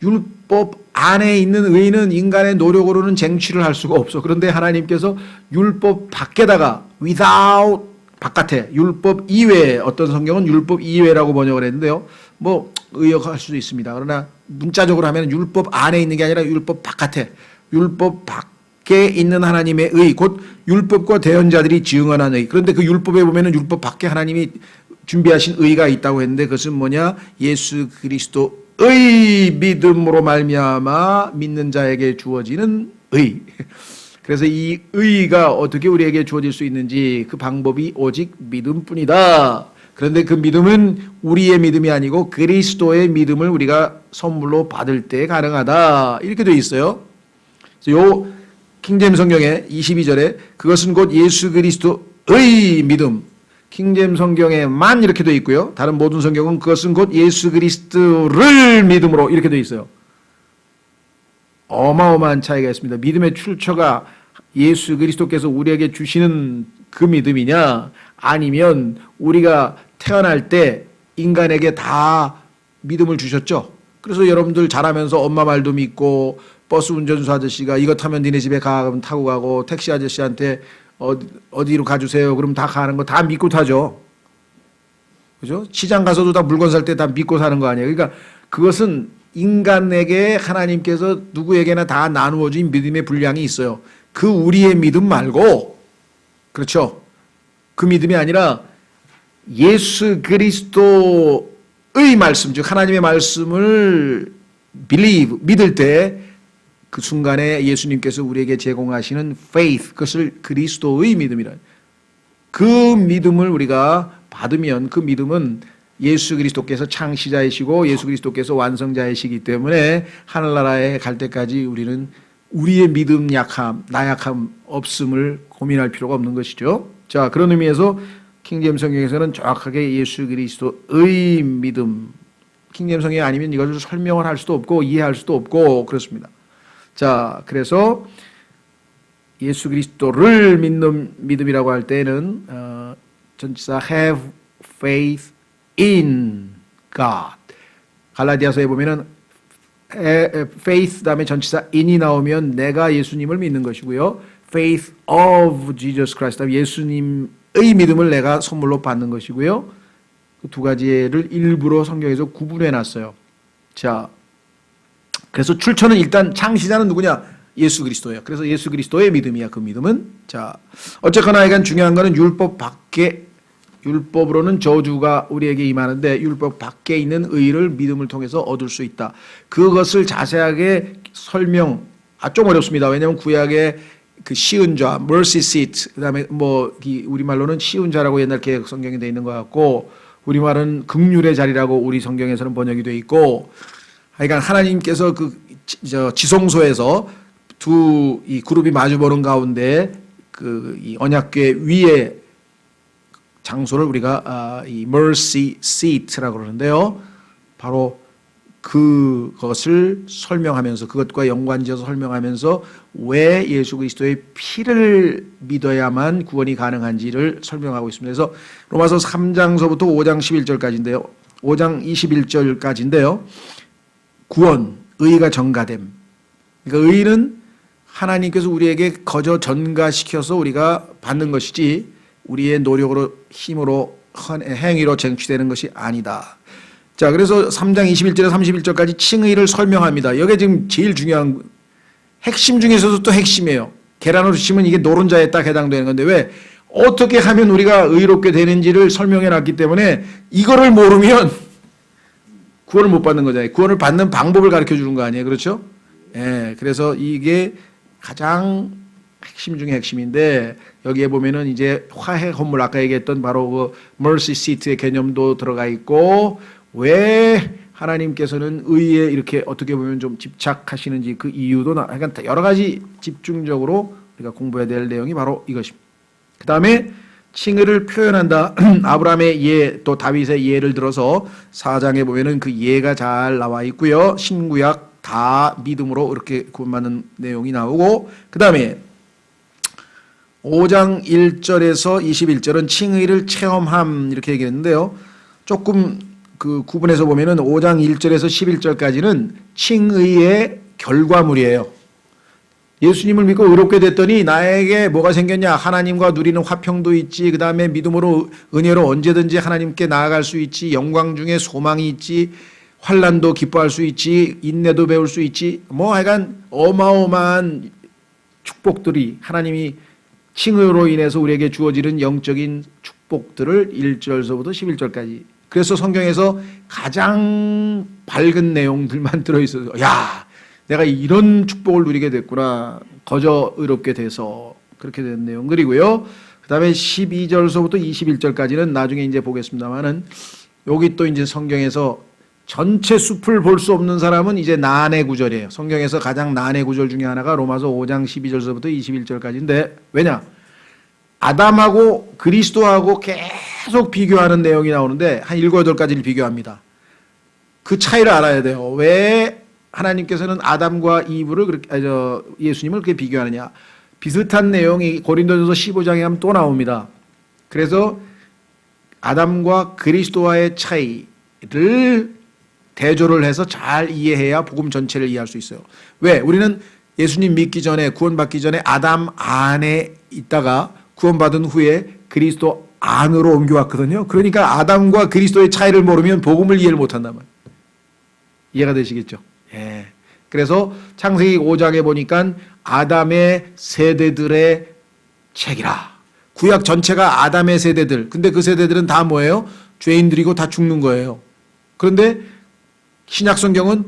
율법 안에 있는 의는 인간의 노력으로는 쟁취를 할 수가 없어. 그런데 하나님께서 율법 밖에다가 without 바깥에 율법 이외에 어떤 성경은 율법 이외라고 번역을 했는데요. 뭐 의역할 수도 있습니다. 그러나 문자적으로 하면 율법 안에 있는 게 아니라 율법 바깥에 율법 밖에 있는 하나님의 의 곧 율법과 대언자들이 증언한 의. 그런데 그 율법에 보면은 율법 밖에 하나님이 준비하신 의가 있다고 했는데 그것은 뭐냐? 예수 그리스도의 믿음으로 말미암아 믿는 자에게 주어지는 의. 그래서 이 의가 어떻게 우리에게 주어질 수 있는지 그 방법이 오직 믿음뿐이다. 그런데 그 믿음은 우리의 믿음이 아니고 그리스도의 믿음을 우리가 선물로 받을 때 가능하다. 이렇게 되어 있어요. 요 킹제임스 성경의 22절에 그것은 곧 예수 그리스도의 믿음. 킹제임스 성경에만 이렇게 되어 있고요. 다른 모든 성경은 그것은 곧 예수 그리스도를 믿음으로 이렇게 되어 있어요. 어마어마한 차이가 있습니다. 믿음의 출처가 예수 그리스도께서 우리에게 주시는 그 믿음이냐 아니면 우리가 태어날 때 인간에게 다 믿음을 주셨죠. 그래서 여러분들 자라면서 엄마 말도 믿고 버스 운전수 아저씨가 이거 타면 니네 집에 가 그러면 타고 가고 택시 아저씨한테 어디로 가주세요 그러면 다 가는 거 다 믿고 타죠. 그죠? 시장 가서도 다 물건 살 때 다 믿고 사는 거 아니에요. 그러니까 그것은 인간에게 하나님께서 누구에게나 다 나누어 진 믿음의 분량이 있어요. 그 우리의 믿음 말고, 그렇죠? 그 믿음이 아니라 예수 그리스도의 말씀, 즉 하나님의 말씀을 believe, 믿을 때 그 순간에 예수님께서 우리에게 제공하시는 faith, 그것을 그리스도의 믿음이라. 그 믿음을 우리가 받으면 그 믿음은 예수 그리스도께서 창시자이시고 예수 그리스도께서 완성자이시기 때문에 하늘나라에 갈 때까지 우리는 우리의 믿음 약함, 나약함 없음을 고민할 필요가 없는 것이죠. 자, 그런 의미에서 킹제임스 성경에서는 정확하게 예수 그리스도의 믿음, 킹제임스 성경이 아니면 이것을 설명을 할 수도 없고 이해할 수도 없고 그렇습니다. 자, 그래서 예수 그리스도를 믿는 믿음이라고 할 때는 전치사 have faith in God. 갈라디아서에 보면은 faith 다음에 전치사 in이 나오면 내가 예수님을 믿는 것이고요. faith of Jesus Christ 다음에 예수님의 믿음을 내가 선물로 받는 것이고요. 그 두 가지를 일부러 성경에서 구분해 놨어요. 자, 그래서 출처는 일단 창시자는 누구냐? 예수 그리스도예요. 그래서 예수 그리스도의 믿음이야. 그 믿음은. 자, 어쨌거나 이건 중요한 거는 율법 밖에, 율법으로는 저주가 우리에게 임하는데 율법 밖에 있는 의를 믿음을 통해서 얻을 수 있다. 그것을 자세하게 설명, 좀 어렵습니다. 왜냐하면 구약의 그 쉬운 자, mercy seat, 그다음에 뭐 우리말로는 쉬운 자라고 옛날 개혁 성경에 돼 있는 것 같고 우리말은 긍휼의 자리라고 우리 성경에서는 번역이 돼 있고, 그러니까 하나님께서 그 지성소에서 두 이 그룹이 마주보는 가운데 그 이 언약궤 위에 장소를 우리가 이 mercy seat라고 그러는데요. 바로 그것을 설명하면서 그것과 연관지어서 설명하면서 왜 예수 그리스도의 피를 믿어야만 구원이 가능한지를 설명하고 있습니다. 그래서 로마서 3장서부터 5장 11절까지인데요. 5장 21절까지인데요. 구원, 의가 전가됨. 그러니까 의는 하나님께서 우리에게 거저 전가시켜서 우리가 받는 것이지 우리의 노력으로 힘으로 행위로 쟁취되는 것이 아니다. 자, 그래서 3장 21절에서 31절까지 칭의를 설명합니다. 여기 지금 제일 중요한 핵심 중에서도 또 핵심이에요. 계란으로 치면 이게 노른자에 딱 해당되는 건데 왜 어떻게 하면 우리가 의롭게 되는지를 설명해 놨기 때문에 이거를 모르면 구원을 못 받는 거잖아요. 구원을 받는 방법을 가르쳐 주는 거 아니에요. 그렇죠? 예. 그래서 이게 가장 핵심 중에 핵심인데 여기에 보면은 이제 화해 헌물 아까 얘기했던 바로 그 mercy seat의 개념도 들어가 있고 왜 하나님께서는 의에 이렇게 어떻게 보면 좀 집착하시는지 그 이유도 그러니까 여러 가지 집중적으로 우리가 공부해야 될 내용이 바로 이것입니다. 그 다음에 칭의를 표현한다. 아브라함의 예, 또 다윗의 예를 들어서 4장에 보면은 그 예가 잘 나와 있고요. 신구약 다 믿음으로 이렇게 구원받는 내용이 나오고 그 다음에 5장 1절에서 21절은 칭의를 체험함 이렇게 얘기했는데요. 조금 그 구분해서 보면은 5장 1절에서 11절까지는 칭의의 결과물이에요. 예수님을 믿고 의롭게 됐더니 나에게 뭐가 생겼냐? 하나님과 누리는 화평도 있지. 그 다음에 믿음으로 은혜로 언제든지 하나님께 나아갈 수 있지. 영광 중에 소망이 있지. 환난도 기뻐할 수 있지. 인내도 배울 수 있지. 뭐 하여간 어마어마한 축복들이 하나님이 칭의로 인해서 우리에게 주어지는 영적인 축복들을 1절서부터 11절까지. 그래서 성경에서 가장 밝은 내용들만 들어있어서 야, 내가 이런 축복을 누리게 됐구나. 거저 의롭게 돼서 그렇게 된 내용들이고요. 그 다음에 12절서부터 21절까지는 나중에 이제 보겠습니다만은 여기 또 이제 성경에서 전체 숲을 볼 수 없는 사람은 이제 난의 구절이에요. 성경에서 가장 난의 구절 중에 하나가 로마서 5장 12절서부터 21절까지인데 왜냐? 아담하고 그리스도하고 계속 비교하는 내용이 나오는데 한 7, 8가지를 비교합니다. 그 차이를 알아야 돼요. 왜 하나님께서는 아담과 이브를 그렇게 예수님을 그렇게 비교하느냐? 비슷한 내용이 고린도전서 15장에 하면 또 나옵니다. 그래서 아담과 그리스도와의 차이를 대조를 해서 잘 이해해야 복음 전체를 이해할 수 있어요. 왜? 우리는 예수님 믿기 전에 구원받기 전에 아담 안에 있다가 구원받은 후에 그리스도 안으로 옮겨왔거든요. 그러니까 아담과 그리스도의 차이를 모르면 복음을 이해를 못한단 말이에요. 이해가 되시겠죠? 예. 그래서 창세기 5장에 보니까 아담의 세대들의 책이라. 구약 전체가 아담의 세대들. 근데 그 세대들은 다 뭐예요? 죄인들이고 다 죽는 거예요. 그런데 신약 성경은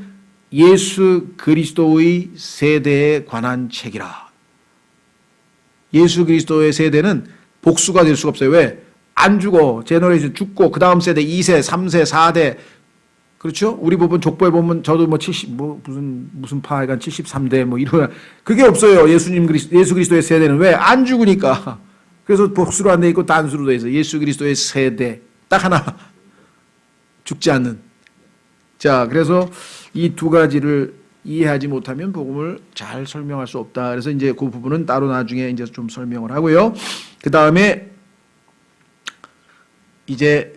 예수 그리스도의 세대에 관한 책이라. 예수 그리스도의 세대는 복수가 될 수가 없어요. 왜? 안 죽어. 제너레이션 죽고 그 다음 세대 2세, 3세, 4대. 그렇죠? 우리 보면 족보에 보면 저도 뭐 70, 무슨 파이간 73대 뭐 이런 그게 없어요. 예수 그리스도의 세대는 왜? 안 죽으니까. 그래서 복수로 안 돼 있고 단수로 돼 있어. 예수 그리스도의 세대 딱 하나 죽지 않는. 자, 그래서 이 두 가지를 이해하지 못하면 복음을 잘 설명할 수 없다. 그래서 이제 그 부분은 따로 나중에 이제 좀 설명을 하고요. 그 다음에 이제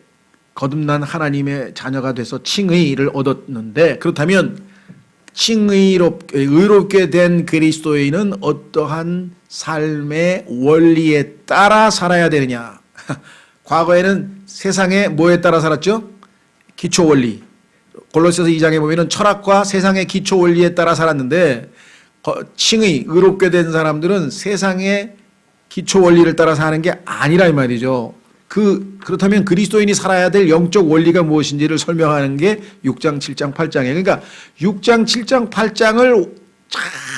거듭난 하나님의 자녀가 돼서 칭의를 얻었는데, 그렇다면 의롭게 된 그리스도인은 어떠한 삶의 원리에 따라 살아야 되느냐. 과거에는 세상의 뭐에 따라 살았죠? 기초 원리. 골로새서 2장에 보면은 철학과 세상의 기초 원리에 따라 살았는데, 의롭게 된 사람들은 세상의 기초 원리를 따라 사는 게 아니라 이 말이죠. 그렇다면 그리스도인이 살아야 될 영적 원리가 무엇인지를 설명하는 게 6장, 7장, 8장이에요. 그러니까 6장, 7장, 8장을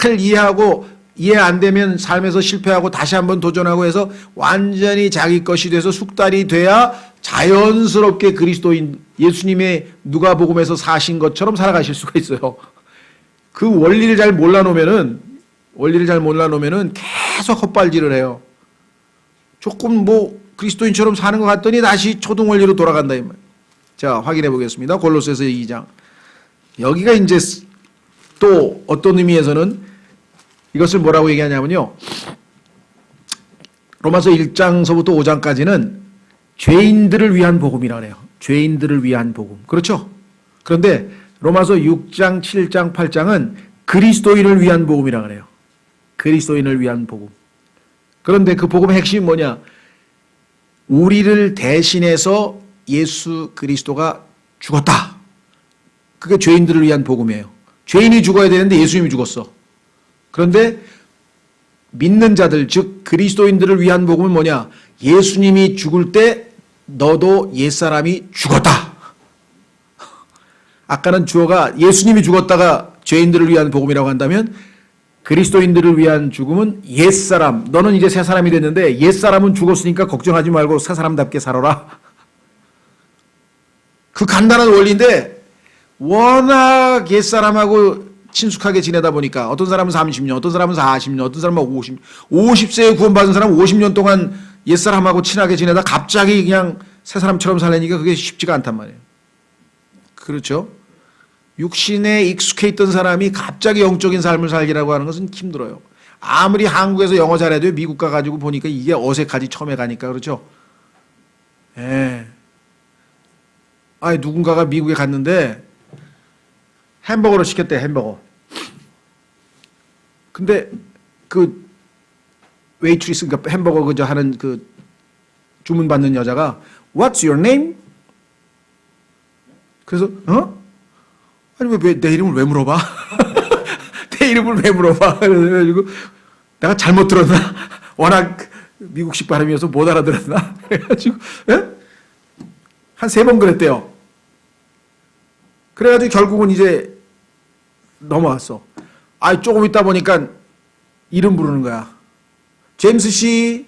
잘 이해하고 이해 안 되면 삶에서 실패하고 다시 한번 도전하고 해서 완전히 자기 것이 돼서 숙달이 돼야 자연스럽게 그리스도인 예수님의 누가복음에서 사신 것처럼 살아가실 수가 있어요. 그 원리를 잘 몰라놓으면은 계속 헛발질을 해요. 조금 뭐 그리스도인처럼 사는 것 같더니 다시 초등 원리로 돌아간다 이 말. 자, 확인해 보겠습니다. 골로새서 2장. 여기가 이제 또 어떤 의미에서는 이것을 뭐라고 얘기하냐면요. 로마서 1장서부터 5장까지는 죄인들을 위한 복음이라고 해요. 죄인들을 위한 복음. 그렇죠? 그런데 로마서 6장, 7장, 8장은 그리스도인을 위한 복음이라고 해요. 그리스도인을 위한 복음. 그런데 그 복음의 핵심이 뭐냐? 우리를 대신해서 예수 그리스도가 죽었다. 그게 죄인들을 위한 복음이에요. 죄인이 죽어야 되는데 예수님이 죽었어. 그런데 믿는 자들, 즉 그리스도인들을 위한 복음은 뭐냐? 예수님이 죽을 때 너도 옛사람이 죽었다. 아까는 주어가 예수님이 죽었다가 죄인들을 위한 복음이라고 한다면 그리스도인들을 위한 죽음은 옛사람, 너는 이제 새 사람이 됐는데 옛사람은 죽었으니까 걱정하지 말고 새 사람답게 살아라. 그 간단한 원리인데 워낙 옛사람하고 친숙하게 지내다 보니까 어떤 사람은 30년, 어떤 사람은 40년, 어떤 사람은 50세에 구원받은 사람은 50년 동안 옛사람하고 친하게 지내다 갑자기 그냥 새 사람처럼 살려니까 그게 쉽지가 않단 말이에요. 그렇죠? 육신에 익숙해 있던 사람이 갑자기 영적인 삶을 살기라고 하는 것은 힘들어요. 아무리 한국에서 영어 잘해도 미국 가가지고 보니까 이게 어색하지, 처음에 가니까. 그렇죠? 예. 아니, 누군가가 미국에 갔는데 햄버거를 시켰대, 햄버거. 근데 그 웨이트리스, 그러니까 햄버거 그저 하는 그 주문 받는 여자가 What's your name? 그래서 아니 왜 내 이름을 왜 물어봐? 내 이름을 왜 물어봐? 그래가지고 내가 잘못 들었나? 워낙 미국식 발음이어서 못 알아들었나? 그래가지고 한 3번 그랬대요. 그래가지고 결국은 이제 넘어왔어. 조금 있다 보니까 이름 부르는 거야. 제임스 씨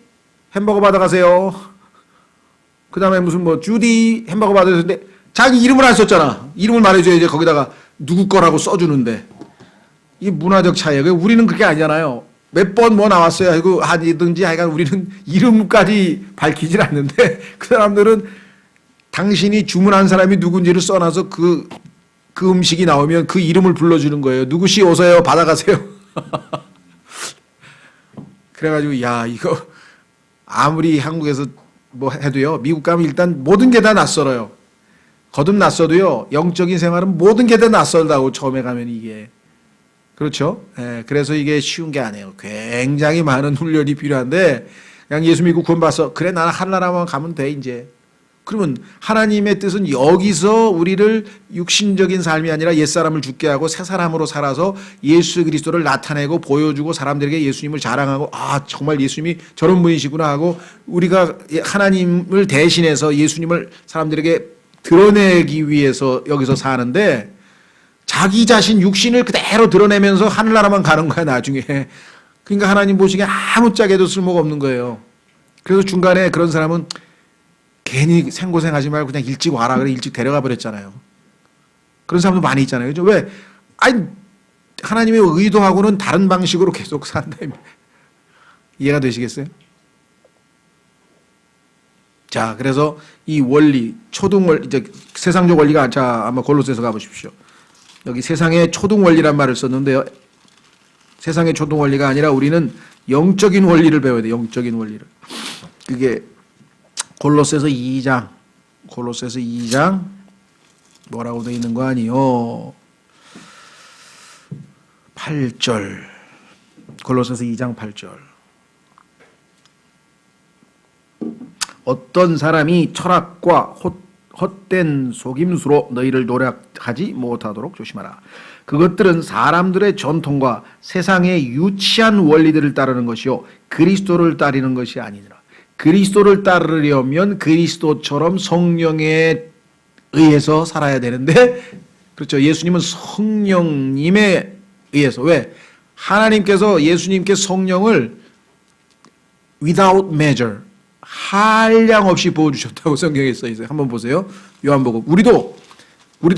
햄버거 받아가세요. 그 다음에 무슨 뭐 주디 햄버거 받아가는데 자기 이름을 안 썼잖아. 이름을 말해줘야지 거기다가 누구 거라고 써주는데. 이게 문화적 차이예요. 우리는 그렇게 아니잖아요. 몇 번 뭐 나왔어요 하고 하든지 하여간 우리는 이름까지 밝히질 않는데 그 사람들은 당신이 주문한 사람이 누군지를 써놔서 그 음식이 나오면 그 이름을 불러주는 거예요. 누구시 오세요 받아가세요. 그래가지고 야 이거 아무리 한국에서 뭐 해도요 미국 가면 일단 모든 게 다 낯설어요. 거듭났어도요 영적인 생활은 모든 게 다 낯설다고 처음에 가면 이게 그렇죠. 예, 그래서 이게 쉬운 게 아니에요. 굉장히 많은 훈련이 필요한데 그냥 예수 믿고 구원받아서 그래 나는 하늘나라만 가면 돼 이제 그러면 하나님의 뜻은 여기서 우리를 육신적인 삶이 아니라 옛사람을 죽게 하고 새 사람으로 살아서 예수 그리스도를 나타내고 보여주고 사람들에게 예수님을 자랑하고 아 정말 예수님이 저런 분이시구나 하고 우리가 하나님을 대신해서 예수님을 사람들에게 드러내기 위해서 여기서 사는데 자기 자신 육신을 그대로 드러내면서 하늘나라만 가는 거야 나중에. 그러니까 하나님 보시기에 아무짝에도 쓸모가 없는 거예요. 그래서 중간에 그런 사람은 괜히 생고생하지 말고 그냥 일찍 와라 그래 일찍 데려가 버렸잖아요. 그런 사람도 많이 있잖아요. 그죠? 왜? 아니 하나님의 의도하고는 다른 방식으로 계속 산다. 이해가 되시겠어요? 자, 그래서 이 원리, 초등 원리, 이제 세상적 원리가 자 아마 골로새서 가보십시오. 여기 세상의 초등 원리란 말을 썼는데요. 세상의 초등 원리가 아니라 우리는 영적인 원리를 배워야 돼. 영적인 원리를. 그게 골로새서 2장 뭐라고 되어 있는 거 아니요? 8절. 골로새서 2장 8절. 어떤 사람이 철학과 헛된 속임수로 너희를 노략하지 못하도록 조심하라. 그것들은 사람들의 전통과 세상의 유치한 원리들을 따르는 것이요 그리스도를 따르는 것이 아니니라. 그리스도를 따르려면 그리스도처럼 성령에 의해서 살아야 되는데 그렇죠. 예수님은 성령님에 의해서 왜? 하나님께서 예수님께 성령을 without measure 한량 없이 부어주셨다고 성경에 써 있어요. 한번 보세요. 요한복음. 우리도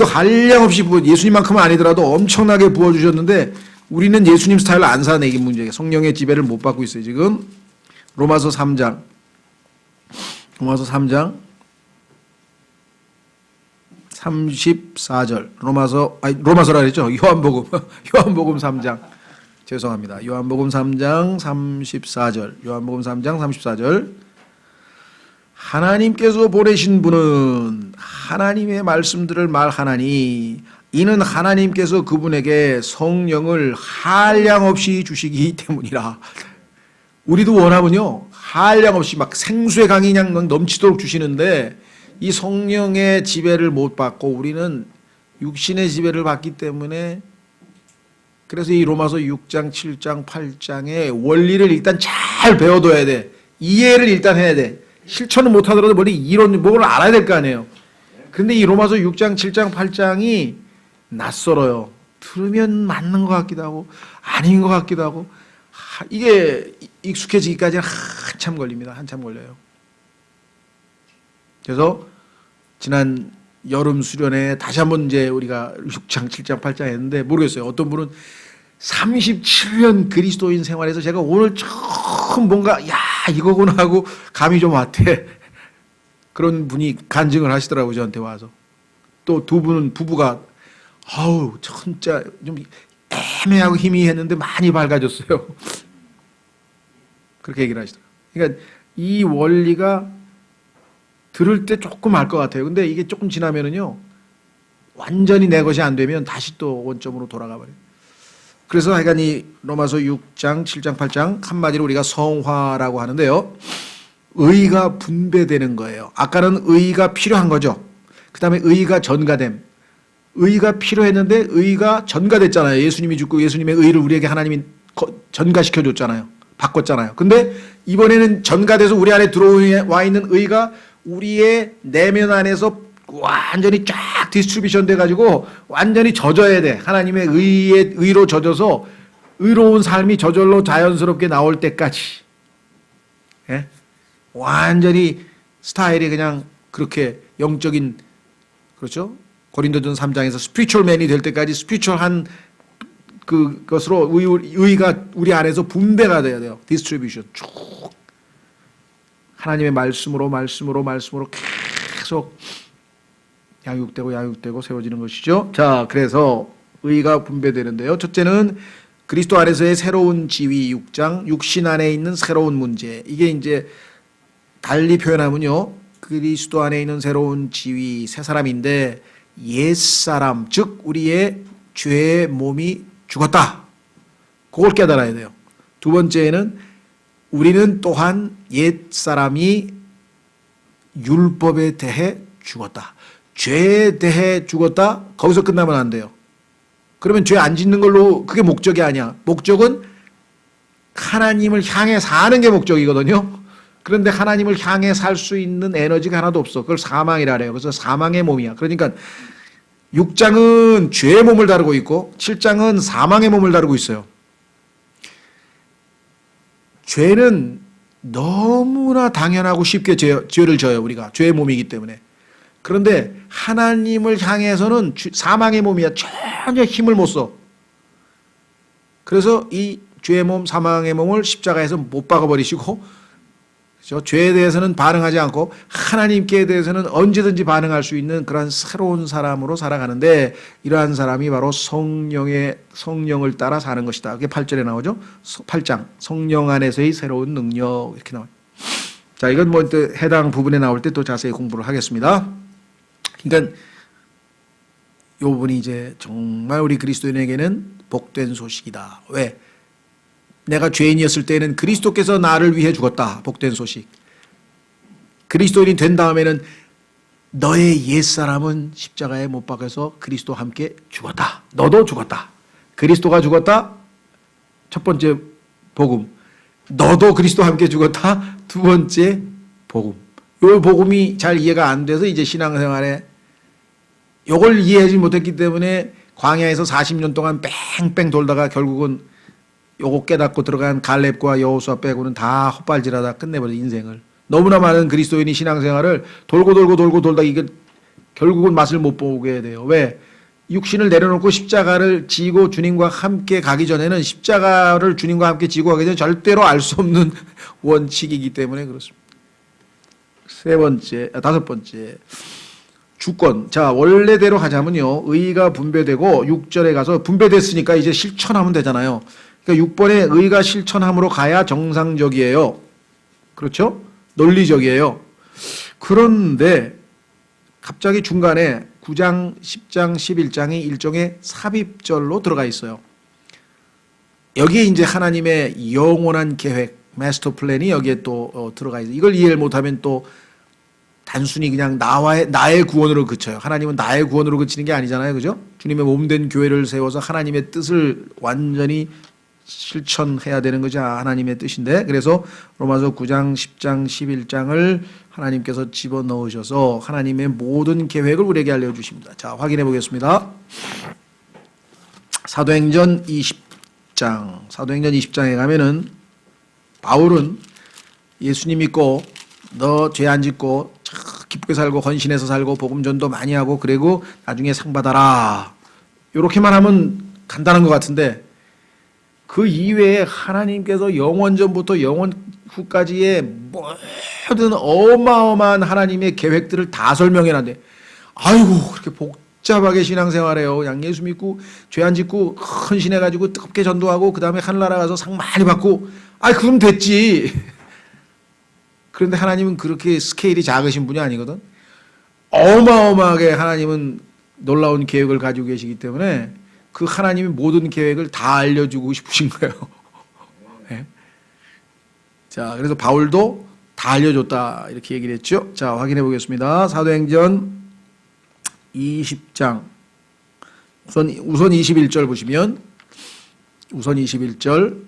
한량 없이 예수님만큼은 아니더라도 엄청나게 부어주셨는데 우리는 예수님 스타일로 안 사네. 이게 문제예요. 성령의 지배를 못 받고 있어요. 지금 로마서 3장 34절 로마서라 그랬죠. 요한복음 3장 죄송합니다. 요한복음 3장 34절 하나님께서 보내신 분은 하나님의 말씀들을 말하나니 이는 하나님께서 그분에게 성령을 한량 없이 주시기 때문이라. 우리도 원하면요 한량 없이 막 생수의 강이 그냥 넘치도록 주시는데 이 성령의 지배를 못 받고 우리는 육신의 지배를 받기 때문에 그래서 이 로마서 6장, 7장, 8장의 원리를 일단 잘 배워둬야 돼. 이해를 일단 해야 돼. 실천은 못하더라도 머리 이론 뭘 알아야 될 거 아니에요. 그런데 이 로마서 6장, 7장, 8장이 낯설어요. 들으면 맞는 것 같기도 하고 아닌 것 같기도 하고 이게 익숙해지기까지는 한참 걸립니다. 한참 걸려요. 그래서 지난 여름 수련회 다시 한번 이제 우리가 6장, 7장, 8장 했는데 모르겠어요. 어떤 분은 37년 그리스도인 생활에서 제가 오늘 처음 뭔가 야 이거구나 하고 감이 좀 왔대. 그런 분이 간증을 하시더라고요. 저한테 와서. 또 두 분은 부부가 아우 진짜 좀 애매하고 희미했는데 많이 밝아졌어요. 그렇게 얘기를 하시더라고요. 그러니까 이 원리가 들을 때 조금 알 것 같아요. 근데 이게 조금 지나면은요 완전히 내 것이 안 되면 다시 또 원점으로 돌아가 버려요. 그래서 하여간 이 로마서 6장, 7장, 8장 한마디로 우리가 성화라고 하는데요. 의가 분배되는 거예요. 아까는 의가 필요한 거죠. 그 다음에 의가 전가됨. 의가 필요했는데 의가 전가됐잖아요. 예수님이 죽고 예수님의 의를 우리에게 하나님이 전가시켜줬잖아요. 바꿨잖아요. 근데 이번에는 전가돼서 우리 안에 들어와 있는 의가 우리의 내면 안에서 완전히 쫙 디스트리뷰션 돼가지고 완전히 젖어야 돼. 하나님의 의로 젖어서 의로운 삶이 저절로 자연스럽게 나올 때까지. 예? 완전히 스타일이 그냥 그렇게 영적인 그렇죠? 고린도전 3장에서 스피리추얼맨이 될 때까지 스피리추얼한 그것으로 의가 우리 안에서 분배가 돼야 돼요. 디스트리뷰션 쭉 하나님의 말씀으로 계속 양육되고 세워지는 것이죠. 자, 그래서 의가 분배되는데요. 첫째는 그리스도 안에서의 새로운 지위 6장, 육신 안에 있는 새로운 문제. 이게 이제 달리 표현하면요. 그리스도 안에 있는 새로운 지위, 새 사람인데 옛사람, 즉 우리의 죄의 몸이 죽었다. 그걸 깨달아야 돼요. 두 번째는 우리는 또한 옛사람이 율법에 대해 죽었다. 죄에 대해 죽었다. 거기서 끝나면 안 돼요. 그러면 죄 안 짓는 걸로 그게 목적이 아니야. 목적은 하나님을 향해 사는 게 목적이거든요. 그런데 하나님을 향해 살 수 있는 에너지가 하나도 없어. 그걸 사망이라 그래요. 그래서 사망의 몸이야. 그러니까 6장은 죄의 몸을 다루고 있고 7장은 사망의 몸을 다루고 있어요. 죄는 너무나 당연하고 쉽게 죄를 져요. 우리가 죄의 몸이기 때문에. 그런데 하나님을 향해서는 사망의 몸이야. 전혀 힘을 못 써. 그래서 이 죄의 몸, 사망의 몸을 십자가에서 못 박아버리시고, 그렇죠? 죄에 대해서는 반응하지 않고 하나님께 대해서는 언제든지 반응할 수 있는 그러한 새로운 사람으로 살아가는데, 이러한 사람이 바로 성령을 따라 사는 것이다. 그게 8절에 나오죠. 8장 성령 안에서의 새로운 능력 이렇게 나와요. 자, 이건 뭐 해당 부분에 나올 때 또 자세히 공부를 하겠습니다. 그러니까 이 부분이 이제 정말 우리 그리스도인에게는 복된 소식이다. 왜? 내가 죄인이었을 때는 그리스도께서 나를 위해 죽었다. 복된 소식. 그리스도인이 된 다음에는 너의 옛사람은 십자가에 못 박혀서 그리스도와 함께 죽었다. 너도 죽었다. 그리스도가 죽었다. 첫 번째 복음. 너도 그리스도와 함께 죽었다. 두 번째 복음. 이 복음이 잘 이해가 안 돼서 이제 신앙생활에 이걸 이해하지 못했기 때문에 광야에서 40년 동안 뺑뺑 돌다가 결국은 요거 깨닫고 들어간 갈렙과 여호수아 빼고는 다 헛발질하다 끝내버린 인생을. 너무나 많은 그리스도인이 신앙생활을 돌고 돌다 이게 결국은 맛을 못 보게 돼요. 왜? 육신을 내려놓고 십자가를 지고 주님과 함께 가기 전에는, 십자가를 주님과 함께 지고 가기 전에 절대로 알 수 없는 원칙이기 때문에 그렇습니다. 다섯 번째. 주권. 자, 원래대로 하자면요. 의가 분배되고 6절에 가서 분배됐으니까 이제 실천하면 되잖아요. 그러니까 6번에 의가 실천함으로 가야 정상적이에요. 그렇죠? 논리적이에요. 그런데 갑자기 중간에 9장, 10장, 11장이 일종의 삽입절로 들어가 있어요. 여기에 이제 하나님의 영원한 계획, 마스터 플랜이 여기에 또 들어가 있어요. 이걸 이해를 못하면 또 단순히 그냥 나의 구원으로 그쳐요. 하나님은 나의 구원으로 그치는 게 아니잖아요. 그죠? 주님의 몸된 교회를 세워서 하나님의 뜻을 완전히 실천해야 되는 것이 하나님의 뜻인데, 그래서 로마서 9장, 10장, 11장을 하나님께서 집어넣으셔서 하나님의 모든 계획을 우리에게 알려주십니다. 자, 확인해 보겠습니다. 사도행전 20장에 가면은 바울은 예수님 믿고 너 죄 안 짓고 기쁘게 살고 헌신해서 살고 복음 전도 많이 하고 그리고 나중에 상 받아라, 이렇게만 하면 간단한 것 같은데, 그 이외에 하나님께서 영원 전부터 영원 후까지의 모든 어마어마한 하나님의 계획들을 다 설명해 놨는데, 아이고 그렇게 복잡하게 신앙생활해요. 그냥 예수 믿고 죄 안 짓고 헌신해가지고 뜨겁게 전도하고 그 다음에 하늘나라 가서 상 많이 받고, 그럼 됐지. 그런데 하나님은 그렇게 스케일이 작으신 분이 아니거든. 어마어마하게 하나님은 놀라운 계획을 가지고 계시기 때문에 그 하나님의 모든 계획을 다 알려주고 싶으신 거예요. 네. 자, 그래서 바울도 다 알려줬다 이렇게 얘기를 했죠. 자, 확인해 보겠습니다. 사도행전 20장 우선 21절 보시면, 우선 21절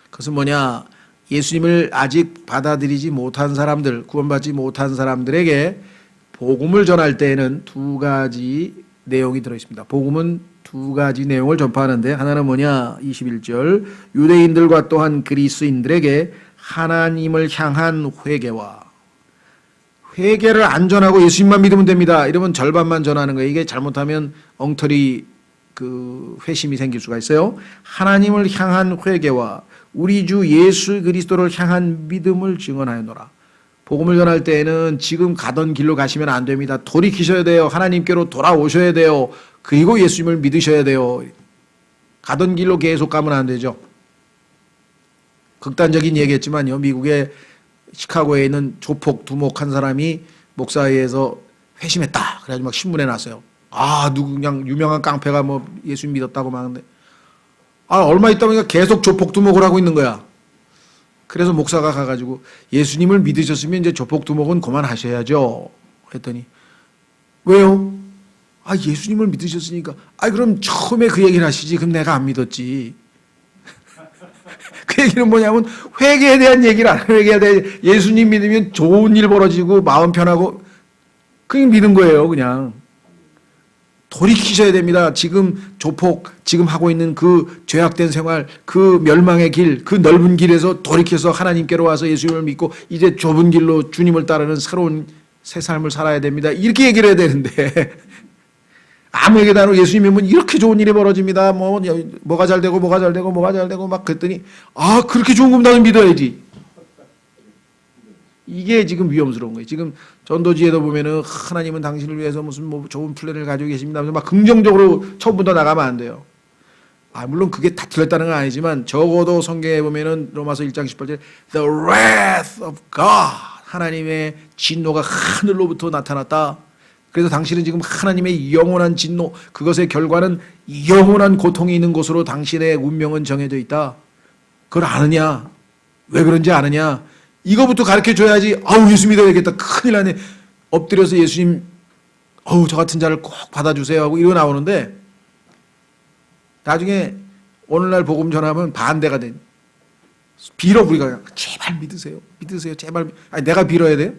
그것은 뭐냐? 예수님을 아직 받아들이지 못한 사람들, 구원받지 못한 사람들에게 복음을 전할 때에는 두 가지 내용이 들어있습니다. 복음은 두 가지 내용을 전파하는데, 하나는 뭐냐? 21절 유대인들과 또한 그리스인들에게 하나님을 향한 회개를 안 전하고 예수님만 믿으면 됩니다. 이러면 절반만 전하는 거예요. 이게 잘못하면 엉터리 회심이 생길 수가 있어요. 하나님을 향한 회개와 우리 주 예수 그리스도를 향한 믿음을 증언하여노라. 복음을 전할 때에는 지금 가던 길로 가시면 안 됩니다. 돌이키셔야 돼요. 하나님께로 돌아오셔야 돼요. 그리고 예수님을 믿으셔야 돼요. 가던 길로 계속 가면 안 되죠. 극단적인 얘기했지만요. 미국의 시카고에 있는 조폭 두목한 사람이 목사회에서 회심했다. 그래가지고 막 신문에 났어요. 누구 그냥 유명한 깡패가 뭐 예수님 믿었다고 막 하는데, 얼마 있다 보니까 계속 조폭 두목을 하고 있는 거야. 그래서 목사가 가가지고 예수님을 믿으셨으면 이제 조폭 두목은 그만하셔야죠. 했더니 왜요? 아, 예수님을 믿으셨으니까. 아, 그럼 처음에 그 얘기를 하시지. 그럼 내가 안 믿었지. 그 얘기는 뭐냐면 회개에 대한 얘기를 안 회개해야 돼. 예수님 믿으면 좋은 일 벌어지고 마음 편하고 그냥 믿은 거예요. 그냥 돌이키셔야 됩니다. 지금 조폭 지금 하고 있는 그 죄악된 생활, 그 멸망의 길, 그 넓은 길에서 돌이켜서 하나님께로 와서 예수님을 믿고 이제 좁은 길로 주님을 따르는 새로운 새 삶을 살아야 됩니다. 이렇게 얘기를 해야 되는데 아무 얘기도 안 하고 예수님 믿으면 이렇게 좋은 일이 벌어집니다. 뭐가 잘 되고 뭐가 잘 되고 뭐가 잘 되고 막 그랬더니 아, 그렇게 좋은 건 나는 믿어야지. 이게 지금 위험스러운 거예요. 지금 전도지에도 보면은 하나님은 당신을 위해서 무슨 뭐 좋은 플랜을 가지고 계십니다. 막 긍정적으로 처음부터 나가면 안 돼요. 아, 물론 그게 다 틀렸다는 건 아니지만 적어도 성경에 보면은 로마서 1장 18절에 The wrath of God, 하나님의 진노가 하늘로부터 나타났다. 그래서 당신은 지금 하나님의 영원한 진노, 그것의 결과는 영원한 고통이 있는 곳으로 당신의 운명은 정해져 있다. 그걸 아느냐? 왜 그런지 아느냐? 이거부터 가르쳐 줘야지. 아우, 예수 믿어야겠다. 큰일 나네. 엎드려서 예수님, 어우, 저 같은 자를 꼭 받아주세요 하고 이러고 나오는데 나중에 오늘날 복음 전하면 반대가 돼. 빌어, 우리가 제발 믿으세요. 믿으세요. 제발. 아니, 내가 빌어야 돼요?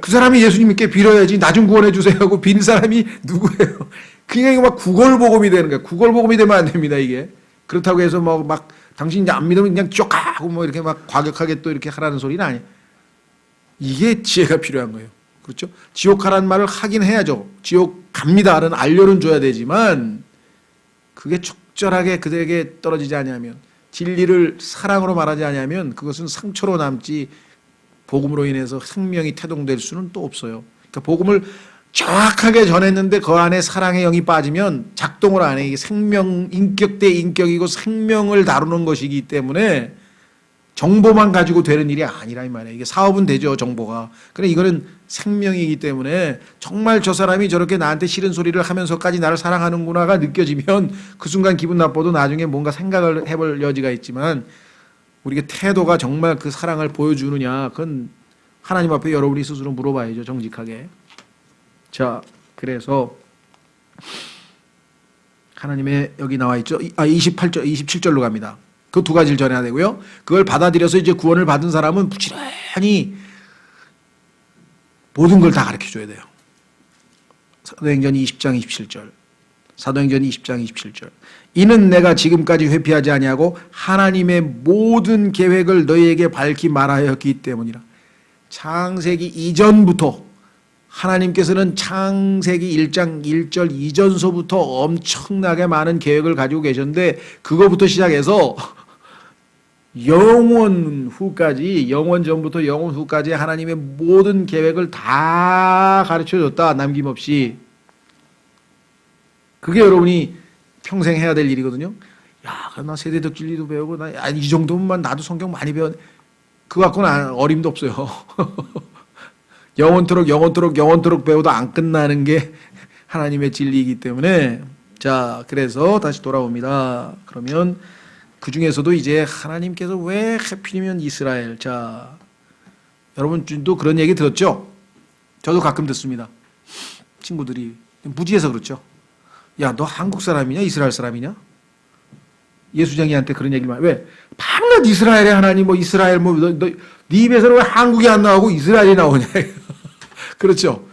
그 사람이 예수님께 빌어야지. 나 좀 구원해 주세요 하고 빈 사람이 누구예요? 그냥 이거 막 구걸복음이 되는 거야. 구걸복음이 되면 안 됩니다, 이게. 그렇다고 해서 막 당신 이제 안 믿으면 그냥 쭉 하고 뭐 이렇게 막 과격하게 또 이렇게 하라는 소리는 아니에요. 이게 지혜가 필요한 거예요. 그렇죠? 지옥 가라는 말을 하긴 해야죠. 지옥 갑니다는 알려는 줘야 되지만 그게 적절하게 그들에게 떨어지지 않으면, 진리를 사랑으로 말하지 않으면 그것은 상처로 남지 복음으로 인해서 생명이 태동될 수는 또 없어요. 그러니까 복음을 정확하게 전했는데 그 안에 사랑의 영이 빠지면 작동을 안 해. 이게 생명, 인격 대 인격이고 생명을 다루는 것이기 때문에 정보만 가지고 되는 일이 아니라 이 말이에요. 이게 사업은 되죠, 정보가. 그런데 이거는 생명이기 때문에 정말 저 사람이 저렇게 나한테 싫은 소리를 하면서까지 나를 사랑하는구나가 느껴지면 그 순간 기분 나빠도 나중에 뭔가 생각을 해볼 여지가 있지만 우리가 태도가 정말 그 사랑을 보여주느냐, 그건 하나님 앞에 여러분이 스스로 물어봐야죠, 정직하게. 자, 그래서 하나님의 여기 나와 있죠. 27절로 갑니다. 그 두 가지를 전해야 되고요. 그걸 받아들여서 이제 구원을 받은 사람은 부지런히 모든 걸 다 가르쳐 줘야 돼요. 사도행전 20장 27절. 사도행전 20장 27절. 이는 내가 지금까지 회피하지 아니하고 하나님의 모든 계획을 너희에게 밝히 말하였기 때문이라. 창세기 이전부터 하나님께서는 창세기 1장 1절 이전서부터 엄청나게 많은 계획을 가지고 계셨는데 그거부터 시작해서 영원 후까지, 영원 전부터 영원 후까지 하나님의 모든 계획을 다 가르쳐줬다, 남김없이. 그게 여러분이 평생 해야 될 일이거든요. 야, 나 세대적 진리도 배우고, 이 정도면 나도 성경 많이 배웠네. 그거 갖고는 어림도 없어요. 영원토록 배워도 안 끝나는 게 하나님의 진리이기 때문에. 자, 그래서 다시 돌아옵니다. 그러면 그 중에서도 이제 하나님께서 왜 하필이면 이스라엘. 자, 여러분도 그런 얘기 들었죠? 저도 가끔 듣습니다. 친구들이 무지해서 그렇죠. 야, 너 한국 사람이냐 이스라엘 사람이냐? 예수장이한테 그런 얘기를 많이. 왜? 밤낮 이스라엘의 하나님, 뭐 이스라엘, 뭐 네 입에서는 왜 한국이 안 나오고 이스라엘이 나오냐? 그렇죠.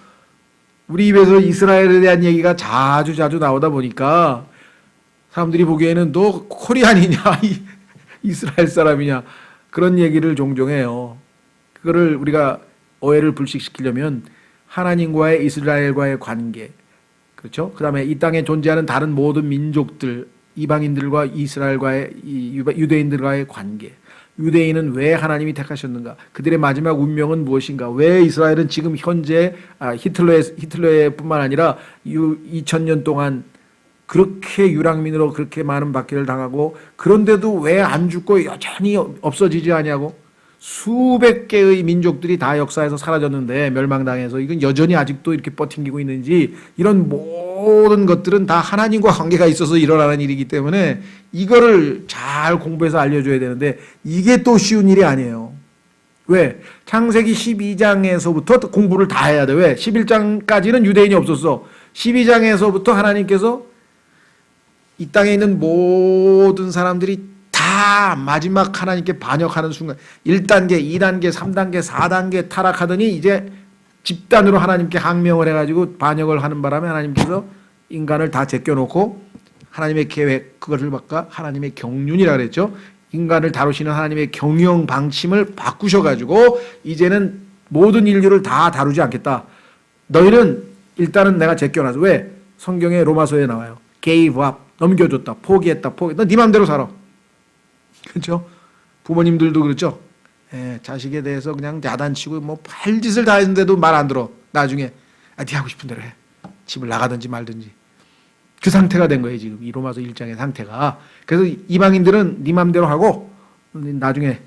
우리 입에서 이스라엘에 대한 얘기가 자주 나오다 보니까 사람들이 보기에는 너 코리안이냐 이스라엘 사람이냐 그런 얘기를 종종 해요. 그거를 우리가 오해를 불식시키려면 하나님과의 이스라엘과의 관계, 그렇죠? 그 다음에 이 땅에 존재하는 다른 모든 민족들, 이방인들과 이스라엘과의 유대인들과의 관계, 유대인은 왜 하나님이 택하셨는가, 그들의 마지막 운명은 무엇인가, 왜 이스라엘은 지금 현재 히틀러의 뿐만 아니라 2000년 동안 그렇게 유랑민으로 그렇게 많은 박해를 당하고 그런데도 왜 안 죽고 여전히 없어지지 않냐고. 수백 개의 민족들이 다 역사에서 사라졌는데 멸망당해서 이건 여전히 아직도 이렇게 버팅기고 있는지, 이런 모든 것들은 다 하나님과 관계가 있어서 일어나는 일이기 때문에 이거를 잘 공부해서 알려줘야 되는데 이게 또 쉬운 일이 아니에요. 왜? 창세기 12장에서부터 공부를 다 해야 돼. 왜? 11장까지는 유대인이 없었어. 12장에서부터 하나님께서 이 땅에 있는 모든 사람들이 다 마지막 하나님께 반역하는 순간 1단계, 2단계, 3단계, 4단계 타락하더니 이제 집단으로 하나님께 항명을 해가지고 반역을 하는 바람에 하나님께서 인간을 다 제껴놓고 하나님의 계획, 그것을 바꿔 하나님의 경륜이라 그랬죠. 인간을 다루시는 하나님의 경영 방침을 바꾸셔가지고 이제는 모든 인류를 다 다루지 않겠다. 너희는 일단은 내가 제껴놔서. 왜? 성경의 로마서에 나와요. gave up, 넘겨줬다, 포기했다, 너 네 맘대로 살아. 그렇죠? 부모님들도 그렇죠. 예, 자식에 대해서 그냥 야단치고 뭐 별짓을 다 했는데도 말 안 들어. 나중에 네 하고 싶은 대로 해. 집을 나가든지 말든지. 그 상태가 된 거예요 지금 이 로마서 1장의 상태가. 그래서 이방인들은 네 맘대로 하고 나중에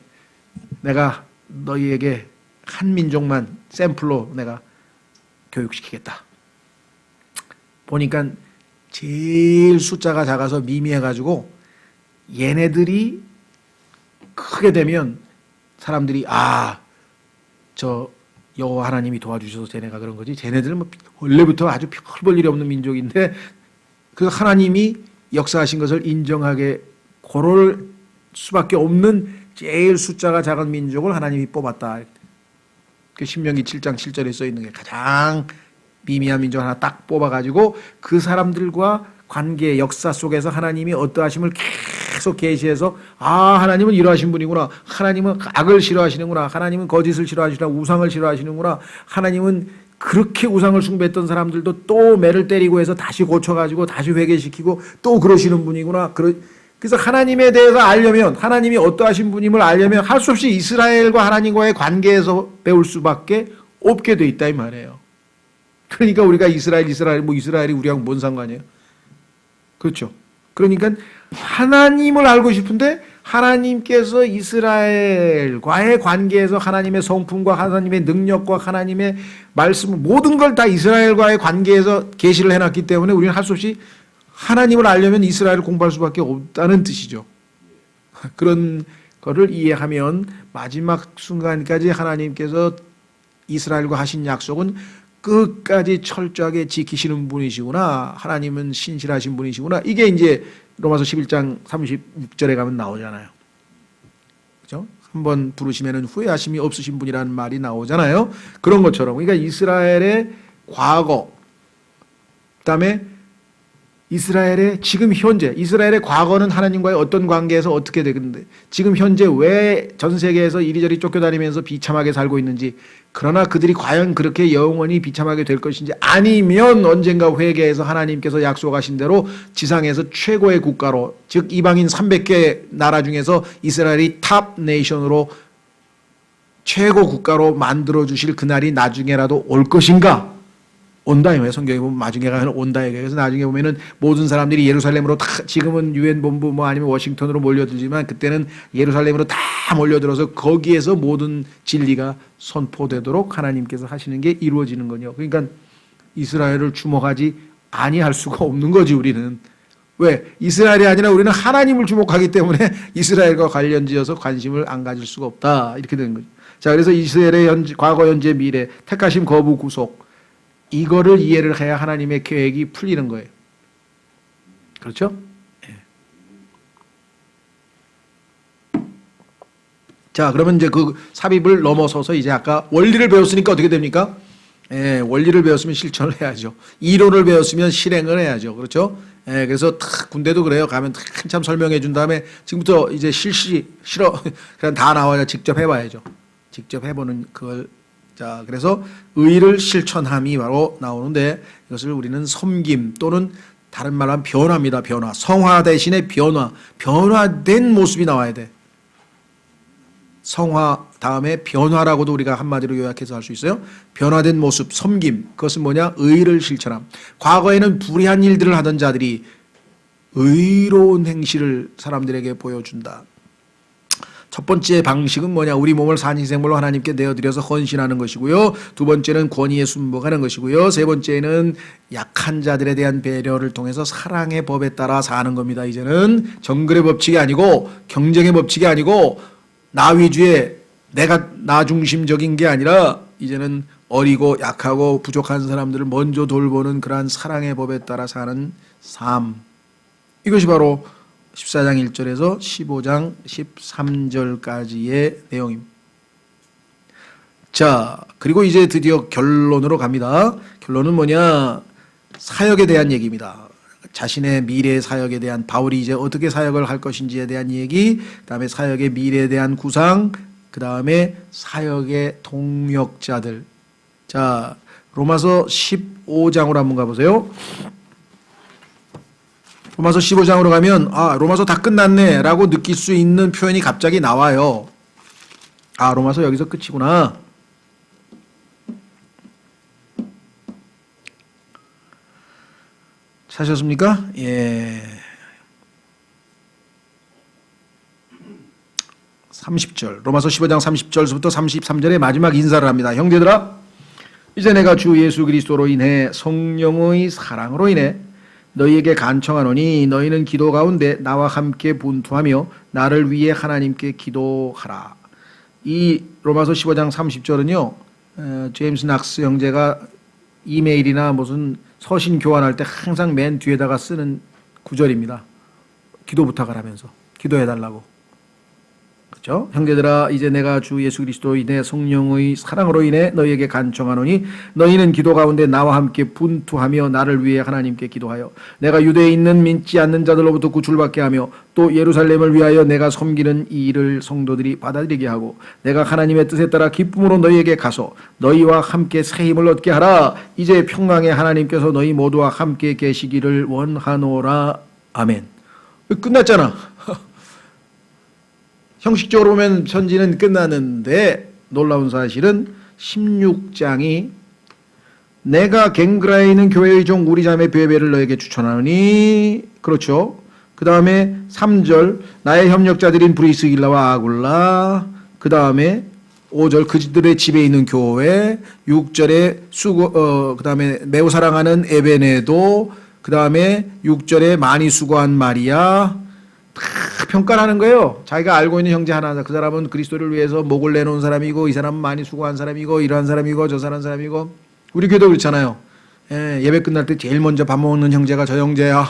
내가 너희에게 한 민족만 샘플로 내가 교육시키겠다. 보니까 제일 숫자가 작아서 미미해가지고 얘네들이 크게 되면 사람들이 저 여호와 하나님이 도와주셔서 쟤네가 그런 거지. 쟤네들은 뭐 원래부터 아주 별 볼 일이 없는 민족인데 그 하나님이 역사하신 것을 인정하게 고를 수밖에 없는 제일 숫자가 작은 민족을 하나님이 뽑았다. 그 신명기 7장 7절에 써 있는 게 가장 미미한 민족 하나 딱 뽑아가지고 그 사람들과 관계 역사 속에서 하나님이 어떠하심을 계속 계시해서 하나님은 이러하신 분이구나. 하나님은 악을 싫어하시는구나. 하나님은 거짓을 싫어하시는구나. 우상을 싫어하시는구나. 하나님은 그렇게 우상을 숭배했던 사람들도 또 매를 때리고 해서 다시 고쳐가지고 다시 회개시키고 또 그러시는 분이구나. 그래서 하나님에 대해서 알려면 하나님이 어떠하신 분임을 알려면 할 수 없이 이스라엘과 하나님과의 관계에서 배울 수밖에 없게 돼 있다 이 말이에요. 그러니까 우리가 이스라엘이 우리하고 뭔 상관이에요? 그렇죠. 그러니까 하나님을 알고 싶은데 하나님께서 이스라엘과의 관계에서 하나님의 성품과 하나님의 능력과 하나님의 말씀 모든 걸 다 이스라엘과의 관계에서 계시를 해놨기 때문에 우리는 할 수 없이 하나님을 알려면 이스라엘을 공부할 수밖에 없다는 뜻이죠. 그런 거를 이해하면 마지막 순간까지 하나님께서 이스라엘과 하신 약속은 끝까지 철저하게 지키시는 분이시구나. 하나님은 신실하신 분이시구나. 이게 이제 로마서 11장 36절에 가면 나오잖아요. 그렇죠? 한번 부르시면 후회하심이 없으신 분이라는 말이 나오잖아요. 그런 것처럼 그러니까 이스라엘의 과거 그다음에 이스라엘의 지금 현재 이스라엘의 과거는 하나님과의 어떤 관계에서 어떻게 되는데 지금 현재 왜 전 세계에서 이리저리 쫓겨다니면서 비참하게 살고 있는지 그러나 그들이 과연 그렇게 영원히 비참하게 될 것인지 아니면 언젠가 회개해서 하나님께서 약속하신 대로 지상에서 최고의 국가로 즉 이방인 300개 나라 중에서 이스라엘이 탑 네이션으로 최고 국가로 만들어 주실 그날이 나중에라도 올 것인가? 온다 이거예요. 성경에 보면 나중에가 아니라 온다 이거예요. 그래서 나중에 보면은 모든 사람들이 예루살렘으로 다 지금은 유엔 본부 뭐 아니면 워싱턴으로 몰려들지만 그때는 예루살렘으로 다 몰려들어서 거기에서 모든 진리가 선포되도록 하나님께서 하시는 게 이루어지는 거죠. 그러니까 이스라엘을 주목하지 아니할 수가 없는 거지 우리는. 왜? 이스라엘이 아니라 우리는 하나님을 주목하기 때문에 이스라엘과 관련지어서 관심을 안 가질 수가 없다 이렇게 되는 거죠. 자, 그래서 이스라엘의 과거, 현재, 미래, 택하심, 거부, 구속 이거를 이해를 해야 하나님의 계획이 풀리는 거예요. 그렇죠? 네. 자, 그러면 이제 그 삽입을 넘어서서 이제 아까 원리를 배웠으니까 어떻게 됩니까? 예, 원리를 배웠으면 실천을 해야죠. 이론을 배웠으면 실행을 해야죠. 그렇죠? 예, 그래서 군대도 그래요. 가면 한참 설명해 준 다음에 지금부터 이제 싫어. 그냥 다 나와야 직접 해봐야죠. 직접 해보는 그걸. 자, 그래서 의를 실천함이 바로 나오는데 이것을 우리는 섬김 또는 다른 말로 하면 변화입니다. 변화. 성화 대신에 변화. 변화된 모습이 나와야 돼. 성화 다음에 변화라고도 우리가 한마디로 요약해서 할 수 있어요. 변화된 모습, 섬김. 그것은 뭐냐? 의를 실천함. 과거에는 불의한 일들을 하던 자들이 의로운 행실을 사람들에게 보여준다. 첫 번째 방식은 뭐냐? 우리 몸을 산지생물로 하나님께 내어드려서 헌신하는 것이고요. 두 번째는 권위에 순복하는 것이고요. 세 번째는 약한 자들에 대한 배려를 통해서 사랑의 법에 따라 사는 겁니다. 이제는 정글의 법칙이 아니고 경쟁의 법칙이 아니고 나 위주의 내가 나 중심적인 게 아니라 이제는 어리고 약하고 부족한 사람들을 먼저 돌보는 그러한 사랑의 법에 따라 사는 삶. 이것이 바로 14장 1절에서 15장 13절까지의 내용입니다. 자, 그리고 이제 드디어 결론으로 갑니다. 결론은 뭐냐? 사역에 대한 얘기입니다. 자신의 미래 사역에 대한, 바울이 이제 어떻게 사역을 할 것인지에 대한 얘기, 그 다음에 사역의 미래에 대한 구상, 그 다음에 사역의 동역자들. 자, 로마서 15장으로 한번 가보세요. 로마서 15장으로 가면 아, 로마서 다 끝났네 라고 느낄 수 있는 표현이 갑자기 나와요. 아, 로마서 여기서 끝이구나. 사셨습니까? 예. 30절, 로마서 15장 30절부터 33절의 마지막 인사를 합니다. 형제들아, 이제 내가 주 예수 그리스도로 인해 성령의 사랑으로 인해 너희에게 간청하노니 너희는 기도 가운데 나와 함께 분투하며 나를 위해 하나님께 기도하라. 이 로마서 15장 30절은요, 제임스 낙스 형제가 이메일이나 무슨 서신 교환할 때 항상 맨 뒤에다가 쓰는 구절입니다. 기도 부탁을 하면서 기도해달라고. 그렇죠? 형제들아, 이제 내가 주 예수 그리스도로 인해 성령의 사랑으로 인해 너희에게 간청하노니 너희는 기도 가운데 나와 함께 분투하며 나를 위해 하나님께 기도하여 내가 유대에 있는 믿지 않는 자들로부터 구출받게 하며 또 예루살렘을 위하여 내가 섬기는 이 일을 성도들이 받아들이게 하고 내가 하나님의 뜻에 따라 기쁨으로 너희에게 가서 너희와 함께 새 힘을 얻게 하라. 이제 평강의 하나님께서 너희 모두와 함께 계시기를 원하노라. 아멘. 끝났잖아. 형식적으로 보면 편지는 끝나는데 놀라운 사실은 16장이 내가 갱그라에 있는 교회의 종 우리 자매 베베를 너에게 추천하노니, 그렇죠. 그 다음에 3절 나의 협력자들인 브리스길라와 아굴라, 그 다음에 5절 그들의 집에 있는 교회, 6절에 그 다음에 매우 사랑하는 에베네도, 그 다음에 6절에 많이 수고한 마리아. 다 평가를 하는 거예요. 자기가 알고 있는 형제 하나, 그 사람은 그리스도를 위해서 목을 내놓은 사람이고, 이 사람은 많이 수고한 사람이고, 이러한 사람이고, 저 사람이고. 우리 교회도 그렇잖아요. 예배 끝날 때 제일 먼저 밥 먹는 형제가 저 형제야.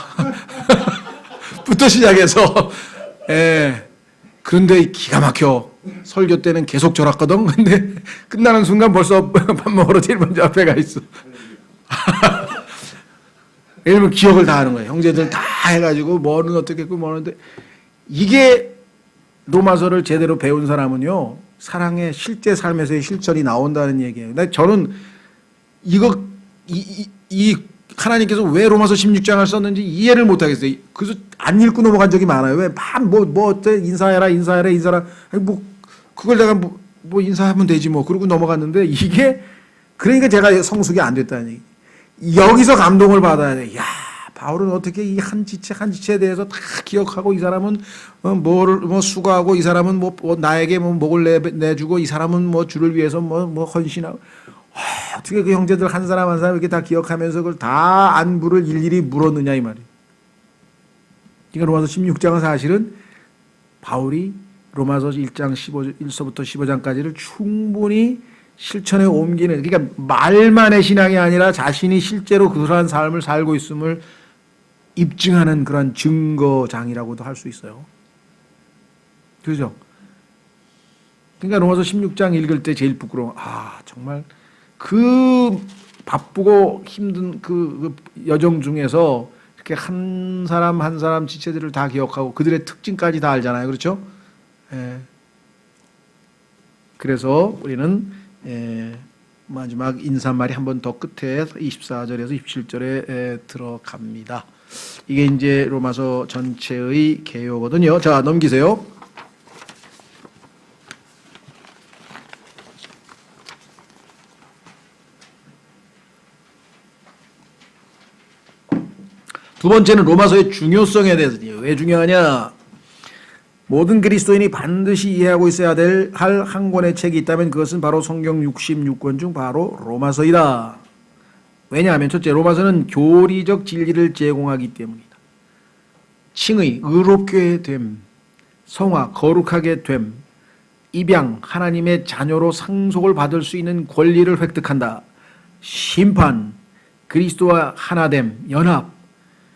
부터 시작해서. 그런데 기가 막혀. 설교 때는 계속 졸았거든. 근데 끝나는 순간 벌써 밥 먹으러 제일 먼저 앞에 가 있어. 왜냐면 기억을 다 하는 거예요. 형제들 다 해가지고 뭐는 어떻게 했고 뭐는데, 이게 로마서를 제대로 배운 사람은요, 사랑의 실제 삶에서의 실천이 나온다는 얘기예요. 근데 저는 이 하나님께서 왜 로마서 16장을 썼는지 이해를 못 하겠어요. 그래서 안 읽고 넘어간 적이 많아요. 왜 뭐 어때 인사해라. 아니 뭐 그걸 내가 뭐 인사하면 되지 뭐 그러고 넘어갔는데, 이게 그러니까 제가 성숙이 안 됐다는 얘기. 여기서 감동을 받아야 돼. 야, 바울은 어떻게 이 한 지체에 대해서 다 기억하고, 이 사람은 뭐 수고하고, 이 사람은 뭐 나에게 뭐 목을 내주고, 이 사람은 뭐 주를 위해서 뭐 헌신하고. 어떻게 그 형제들 한 사람 한 사람 이렇게 다 기억하면서 그걸 다 안부를 일일이 물었느냐 이 말이에요. 그러니까 로마서 16장은 사실은 바울이 로마서 1장 1서부터 15장까지를 충분히 실천에 옮기는, 그러니까 말만의 신앙이 아니라 자신이 실제로 그러한 삶을 살고 있음을 입증하는 그런 증거장이라고도 할 수 있어요. 그죠? 그러니까 로마서 16장 읽을 때 제일 부끄러워. 정말 그 바쁘고 힘든 그 여정 중에서 이렇게 한 사람 한 사람 지체들을 다 기억하고 그들의 특징까지 다 알잖아요. 그렇죠? 그래서 우리는 마지막 인사말이 한 번 더 끝에 24절에서 27절에 들어갑니다. 이게 이제 로마서 전체의 개요거든요. 자, 넘기세요. 두 번째는 로마서의 중요성에 대해서요. 왜 중요하냐? 모든 그리스도인이 반드시 이해하고 있어야 할 한 권의 책이 있다면 그것은 바로 성경 66권 중 바로 로마서이다. 왜냐하면 첫째, 로마서는 교리적 진리를 제공하기 때문이다. 칭의, 의롭게 됨, 성화, 거룩하게 됨, 입양, 하나님의 자녀로 상속을 받을 수 있는 권리를 획득한다. 심판, 그리스도와 하나됨, 연합,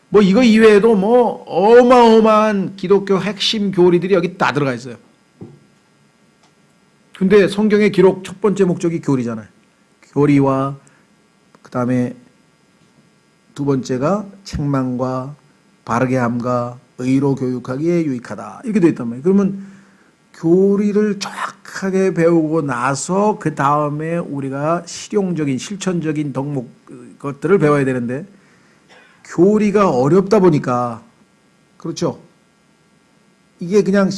뭐 이거 이외에도 뭐 어마어마한 기독교 핵심 교리들이 여기 다 들어가 있어요. 근데 성경의 기록 첫 번째 목적이 교리잖아요. 교리와 그 다음에 두 번째가 책망과 바르게 함과 의로 교육하기에 유익하다. 이렇게 되어 있단 말이에요. 그러면 교리를 정확하게 배우고 나서 그 다음에 우리가 실용적인 실천적인 덕목 것들을 배워야 되는데 교리가 어렵다 보니까 그렇죠. 이게 그냥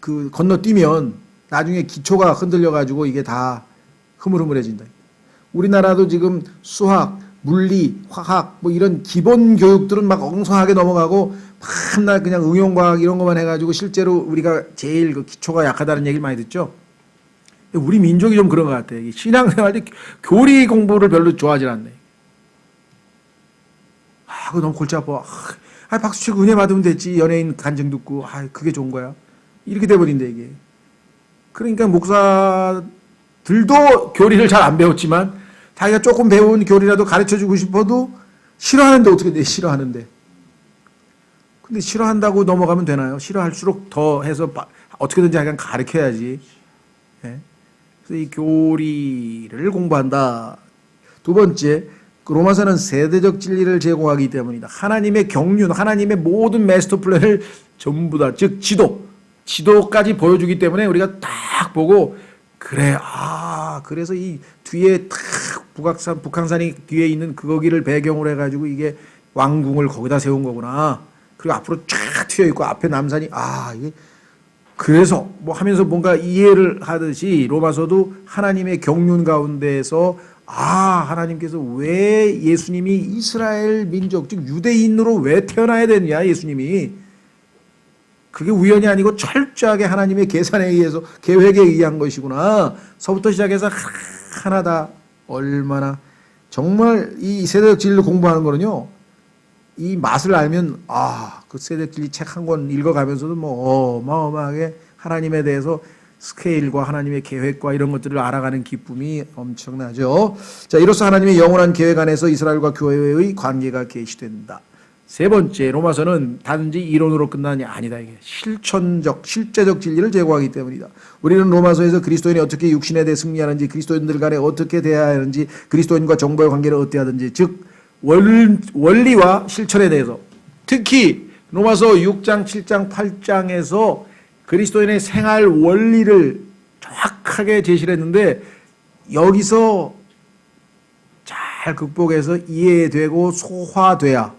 그 건너뛰면 나중에 기초가 흔들려 가지고 이게 다 흐물흐물해진다. 우리나라도 지금 수학, 물리, 화학 뭐 이런 기본 교육들은 막 엉성하게 넘어가고 맨날 그냥 응용과학 이런 것만 해가지고 실제로 우리가 제일 그 기초가 약하다는 얘기를 많이 듣죠. 우리 민족이 좀 그런 것 같아요. 신앙생활 때 교리 공부를 별로 좋아하지 않네. 그거 너무 골치 아파. 박수 치고 은혜 받으면 됐지. 연예인 간증 듣고. 그게 좋은 거야. 이렇게 돼버린다, 이게. 그러니까 목사들도 교리를 잘 안 배웠지만 자기가 조금 배운 교리라도 가르쳐 주고 싶어도 싫어하는데 어떻게 돼, 싫어하는데. 근데 싫어한다고 넘어가면 되나요? 싫어할수록 더 해서 어떻게든지 약간 가르쳐야지. 네? 그래서 이 교리를 공부한다. 두 번째, 로마서는 세대적 진리를 제공하기 때문이다. 하나님의 경륜, 하나님의 모든 마스터 플랜을 전부 다, 즉 지도까지 보여주기 때문에 우리가 딱 보고 그래, 그래서 이 뒤에 탁 북한산이 뒤에 있는 거기를 배경으로 해가지고 이게 왕궁을 거기다 세운 거구나. 그리고 앞으로 쫙 튀어 있고 앞에 남산이 이게 그래서 뭐 하면서 뭔가 이해를 하듯이 로마서도 하나님의 경륜 가운데에서 하나님께서 왜 예수님이 이스라엘 민족 즉 유대인으로 왜 태어나야 되느냐, 예수님이 그게 우연이 아니고 철저하게 하나님의 계산에 의해서 계획에 의한 것이구나 서부터 시작해서 하나다. 얼마나 정말 이 세대적 진리를 공부하는 거는요, 이 맛을 알면 그 세대적 진리 책 한 권 읽어가면서도 뭐 어마어마하게 하나님에 대해서 스케일과 하나님의 계획과 이런 것들을 알아가는 기쁨이 엄청나죠. 자, 이로써 하나님의 영원한 계획 안에서 이스라엘과 교회의 관계가 계시된다. 세 번째, 로마서는 단지 이론으로 끝나는 게 아니다. 이게 실제적 진리를 제공하기 때문이다. 우리는 로마서에서 그리스도인이 어떻게 육신에 대해 승리하는지, 그리스도인들 간에 어떻게 대해야 하는지, 그리스도인과 정보의 관계를 어떻게 하든지, 즉 원리와 실천에 대해서, 특히 로마서 6장, 7장, 8장에서 그리스도인의 생활 원리를 정확하게 제시를 했는데 여기서 잘 극복해서 이해되고 소화되어야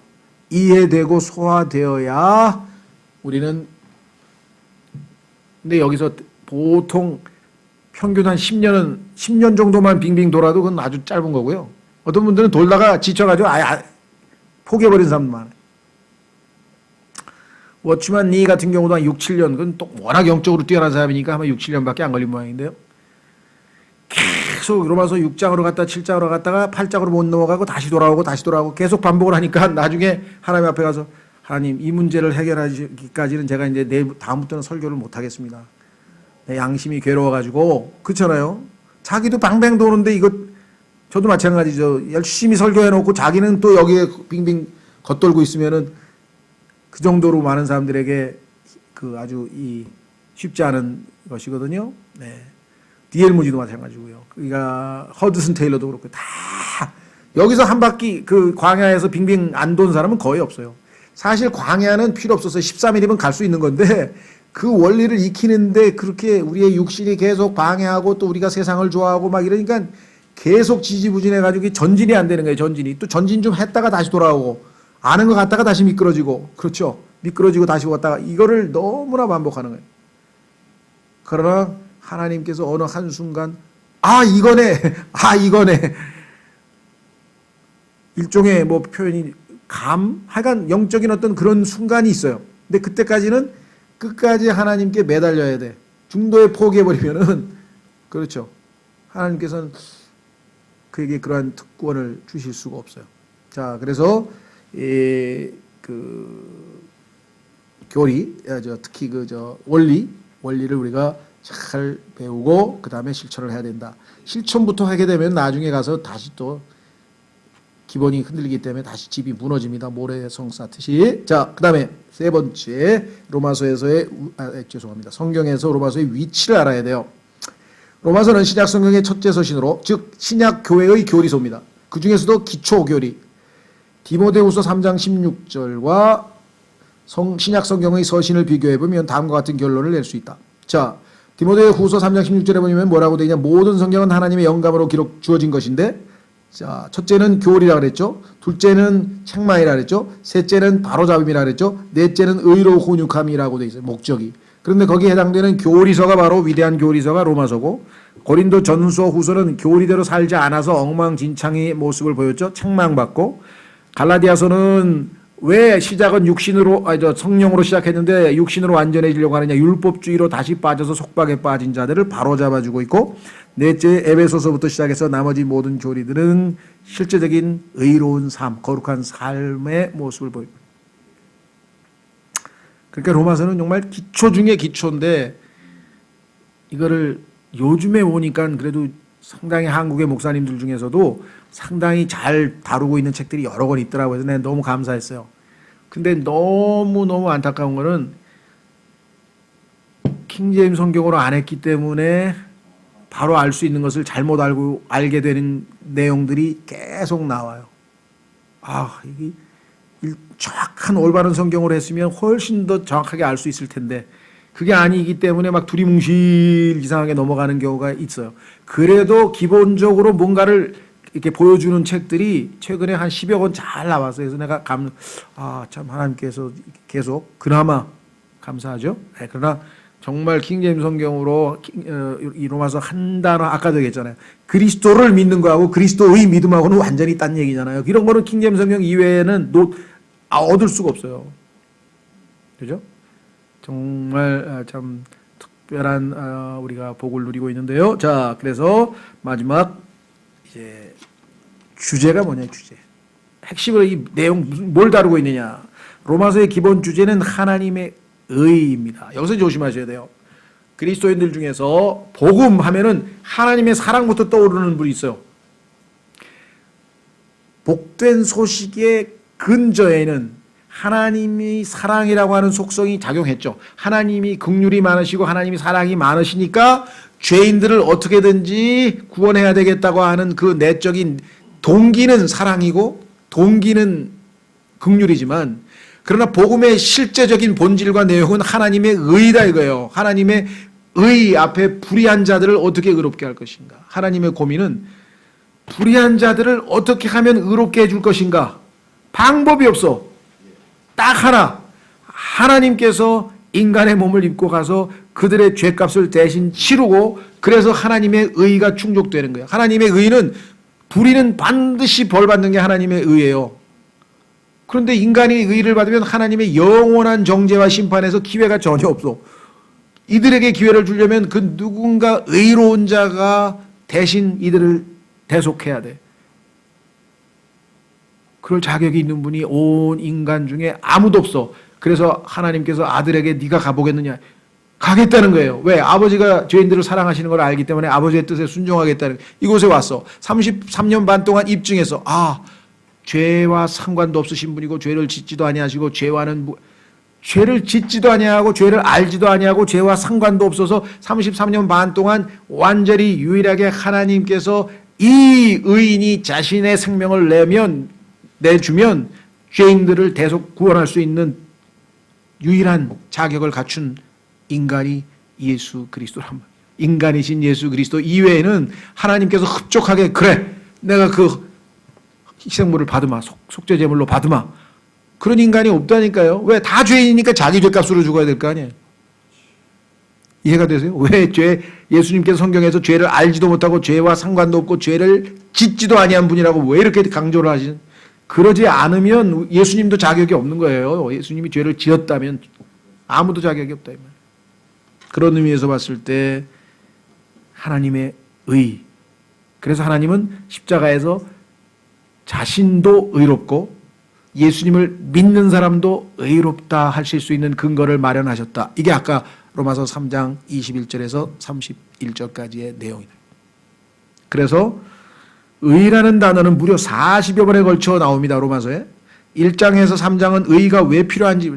우리는, 근데 여기서 보통 평균 한 10년 정도만 빙빙 돌아도 그건 아주 짧은 거고요. 어떤 분들은 돌다가 지쳐가지고 포기해버린 사람도 많아요. 워치만 니 같은 경우도 한 6, 7년, 그건 또 워낙 영적으로 뛰어난 사람이니까 아마 6, 7년밖에 안 걸린 모양인데요. 계속 로마서 6장으로 갔다가 7장으로 갔다가 8장으로 못 넘어가고 다시 돌아오고 계속 반복을 하니까 나중에 하나님 앞에 가서 하나님, 이 문제를 해결하기까지는 제가 이제 다음부터는 설교를 못 하겠습니다. 내 양심이 괴로워가지고. 그렇잖아요. 자기도 방방 도는데 이거 저도 마찬가지죠. 열심히 설교해놓고 자기는 또 여기에 빙빙 겉돌고 있으면은 그 정도로 많은 사람들에게 그 아주 쉽지 않은 것이거든요. 네. D.L. 무지도 마찬가지고요. 그러니까 허드슨 테일러도 그렇고 다 여기서 한 바퀴 그 광야에서 빙빙 안 돈 사람은 거의 없어요. 사실 광야는 필요 없었어요. 13일이면 갈 수 있는 건데 그 원리를 익히는데 그렇게 우리의 육신이 계속 방해하고 또 우리가 세상을 좋아하고 막 이러니까 계속 지지부진해가지고 전진이 안 되는 거예요. 전진이. 또 전진 좀 했다가 다시 돌아오고 아는 것 같다가 다시 미끄러지고, 그렇죠? 미끄러지고 다시 왔다가 이거를 너무나 반복하는 거예요. 그러나 하나님께서 어느 한순간 이거네. 일종의 뭐 표현이 하여간 영적인 어떤 그런 순간이 있어요. 근데 그때까지는 끝까지 하나님께 매달려야 돼. 중도에 포기해버리면은 그렇죠. 하나님께서는 그에게 그러한 특권을 주실 수가 없어요. 자, 그래서 교리, 특히 원리를 우리가 잘 배우고 그 다음에 실천을 해야 된다. 실천부터 하게 되면 나중에 가서 다시 또 기본이 흔들리기 때문에 다시 집이 무너집니다. 모래성 쌓듯이. 자, 그 다음에 세 번째 성경에서 로마서의 위치를 알아야 돼요. 로마서는 신약 성경의 첫째 서신으로, 즉 신약 교회의 교리서입니다. 그 중에서도 기초 교리, 디모데후서 3장 16절과 신약 성경의 서신을 비교해 보면 다음과 같은 결론을 낼 수 있다. 자, 디모데후서 3장 16절에 보면 뭐라고 되어 있냐? 모든 성경은 하나님의 영감으로 주어진 것인데, 자, 첫째는 교리라 그랬죠. 둘째는 책망이라 그랬죠. 셋째는 바로잡음이라 그랬죠. 넷째는 의로 훈육함이라고 되어 있어요. 목적이. 그런데 거기에 해당되는 교리서가 바로 위대한 교리서가 로마서고, 고린도 전서 후서는 교리대로 살지 않아서 엉망진창의 모습을 보였죠. 책망받고, 갈라디아서는 왜 시작은 성령으로 시작했는데 육신으로 완전해지려고 하느냐, 율법주의로 다시 빠져서 속박에 빠진 자들을 바로잡아주고 있고, 넷째 에베소서부터 시작해서 나머지 모든 교리들은 실제적인 의로운 삶, 거룩한 삶의 모습을 보입니다. 그러니까 로마서는 정말 기초 중에 기초인데, 이거를 요즘에 오니까 그래도 상당히 한국의 목사님들 중에서도 상당히 잘 다루고 있는 책들이 여러 권 있더라고요. 그래서 내가 너무 감사했어요. 근데 너무너무 안타까운 거는 킹제임스 성경으로 안 했기 때문에 바로 알 수 있는 것을 잘못 알게 되는 내용들이 계속 나와요. 이게 정확한 올바른 성경으로 했으면 훨씬 더 정확하게 알 수 있을 텐데, 그게 아니기 때문에 막 두리뭉실 이상하게 넘어가는 경우가 있어요. 그래도 기본적으로 뭔가를 이렇게 보여주는 책들이 최근에 한 10여 권 잘 나왔어요. 그래서 내가 참 하나님께서 계속 그나마 감사하죠. 네, 그러나 정말 킹제임스 성경으로 이 로마서 한 단어 아까도 얘기했잖아요. 그리스도를 믿는 거하고 그리스도의 믿음하고는 완전히 딴 얘기잖아요. 이런 거는 킹제임스 성경 이외에는 얻을 수가 없어요. 그죠? 정말 참 특별한 우리가 복을 누리고 있는데요. 자, 그래서 마지막 이제 주제가 뭐냐, 주제. 핵심으로 이 내용 뭘 다루고 있느냐. 로마서의 기본 주제는 하나님의 의입니다. 여기서 조심하셔야 돼요. 그리스도인들 중에서 복음 하면은 하나님의 사랑부터 떠오르는 분이 있어요. 복된 소식의 근저에는 하나님이 사랑이라고 하는 속성이 작용했죠. 하나님이 긍휼이 많으시고 하나님이 사랑이 많으시니까 죄인들을 어떻게든지 구원해야 되겠다고 하는 그 내적인 동기는 사랑이고 동기는 긍휼이지만, 그러나 복음의 실제적인 본질과 내용은 하나님의 의다 이거예요. 하나님의 의 앞에 불의한 자들을 어떻게 의롭게 할 것인가. 하나님의 고민은 불의한 자들을 어떻게 하면 의롭게 해줄 것인가. 방법이 없어. 딱 하나. 하나님께서 인간의 몸을 입고 가서 그들의 죄값을 대신 치르고, 그래서 하나님의 의가 충족되는 거예요. 하나님의 의는, 불의는 반드시 벌받는 게 하나님의 의예요. 그런데 인간이 의를 받으면 하나님의 영원한 정죄와 심판에서 기회가 전혀 없어. 이들에게 기회를 주려면 그 누군가 의로운 자가 대신 이들을 대속해야 돼. 그럴 자격이 있는 분이 온 인간 중에 아무도 없어. 그래서 하나님께서 아들에게 네가 가보겠느냐. 가겠다는 거예요. 왜? 아버지가 죄인들을 사랑하시는 걸 알기 때문에 아버지의 뜻에 순종하겠다는 거예요. 이곳에 왔어. 33년 반 동안 입증해서 죄와 상관도 없으신 분이고 죄를 짓지도 아니하시고 죄를 짓지도 아니하고 죄를 알지도 아니하고 죄와 상관도 없어서 33년 반 동안 완전히 유일하게 하나님께서 이 의인이 자신의 생명을 내주면 죄인들을 대속 구원할 수 있는 유일한 자격을 갖춘 인간이 예수 그리스도란 말이에요. 인간이신 예수 그리스도 이외에는 하나님께서 흡족하게 그래 내가 그 희생물을 받으마, 속죄 제물로 받으마, 그런 인간이 없다니까요. 왜? 다 죄인이니까 자기 죄값으로 죽어야 될 거 아니에요. 이해가 되세요? 왜 예수님께서 성경에서 죄를 알지도 못하고 죄와 상관도 없고 죄를 짓지도 아니한 분이라고 왜 이렇게 강조를 하시는? 그러지 않으면 예수님도 자격이 없는 거예요. 예수님이 죄를 지었다면 아무도 자격이 없다 이 말. 그런 의미에서 봤을 때 하나님의 의. 그래서 하나님은 십자가에서 자신도 의롭고 예수님을 믿는 사람도 의롭다 하실 수 있는 근거를 마련하셨다. 이게 아까 로마서 3장 21절에서 31절까지의 내용이다. 그래서 의라는 단어는 무려 40여 번에 걸쳐 나옵니다. 로마서에. 1장에서 3장은 의가 왜 필요한지,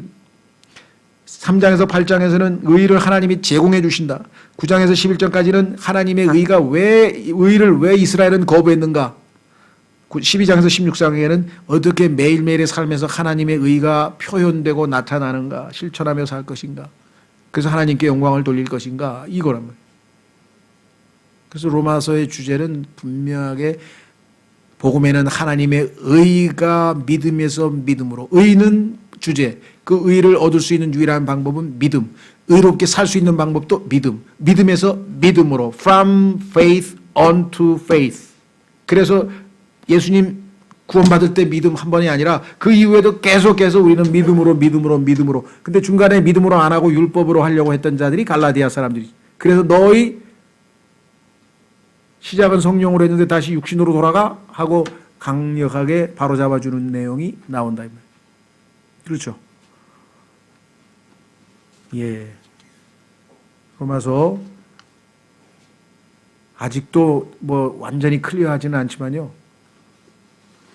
3장에서 8장에서는 의를 하나님이 제공해 주신다. 9장에서 11장까지는 하나님의 의가 의를 왜 이스라엘은 거부했는가. 12장에서 16장에는 어떻게 매일매일의 삶에서 하나님의 의가 표현되고 나타나는가, 실천하며 살 것인가, 그래서 하나님께 영광을 돌릴 것인가, 이거란 말이에요. 그래서 로마서의 주제는 분명하게 복음에는 하나님의 의가 믿음에서 믿음으로, 의는 주제, 그 의를 얻을 수 있는 유일한 방법은 믿음, 의롭게 살 수 있는 방법도 믿음, 믿음에서 믿음으로, from faith unto faith. 그래서 예수님 구원받을 때 믿음 한 번이 아니라 그 이후에도 계속해서 우리는 믿음으로. 근데 중간에 믿음으로 안 하고 율법으로 하려고 했던 자들이 갈라디아 사람들이. 그래서 너희 시작은 성령으로 했는데 다시 육신으로 돌아가 하고 강력하게 바로잡아주는 내용이 나온다. 그렇죠. 예. 로마서 아직도 뭐 완전히 클리어하지는 않지만요.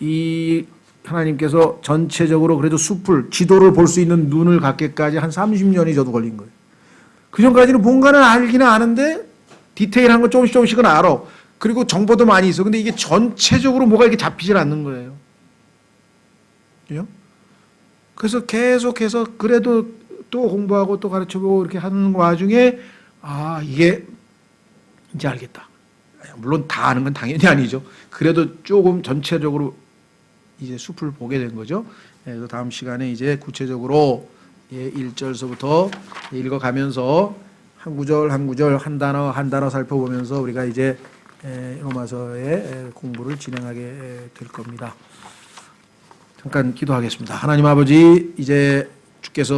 이 하나님께서 전체적으로 그래도 숲을, 지도를 볼 수 있는 눈을 갖기까지 한 30년이 저도 걸린 거예요. 그 전까지는 뭔가는 알기는 아는데 디테일한 거 조금씩은 알아. 그리고 정보도 많이 있어. 근데 이게 전체적으로 뭐가 이렇게 잡히질 않는 거예요. 그죠? 그래서 계속해서 그래도 또 공부하고 또 가르쳐보고 이렇게 하는 와중에 이게 이제 알겠다. 물론 다 아는 건 당연히 아니죠. 그래도 조금 전체적으로 이제 숲을 보게 된 거죠. 그래서 다음 시간에 이제 구체적으로 1절서부터 읽어가면서 한 구절 한 구절 한 단어 한 단어 살펴보면서 우리가 이제 로마서의 공부를 진행하게 될 겁니다. 잠깐 기도하겠습니다. 하나님 아버지, 이제 주께서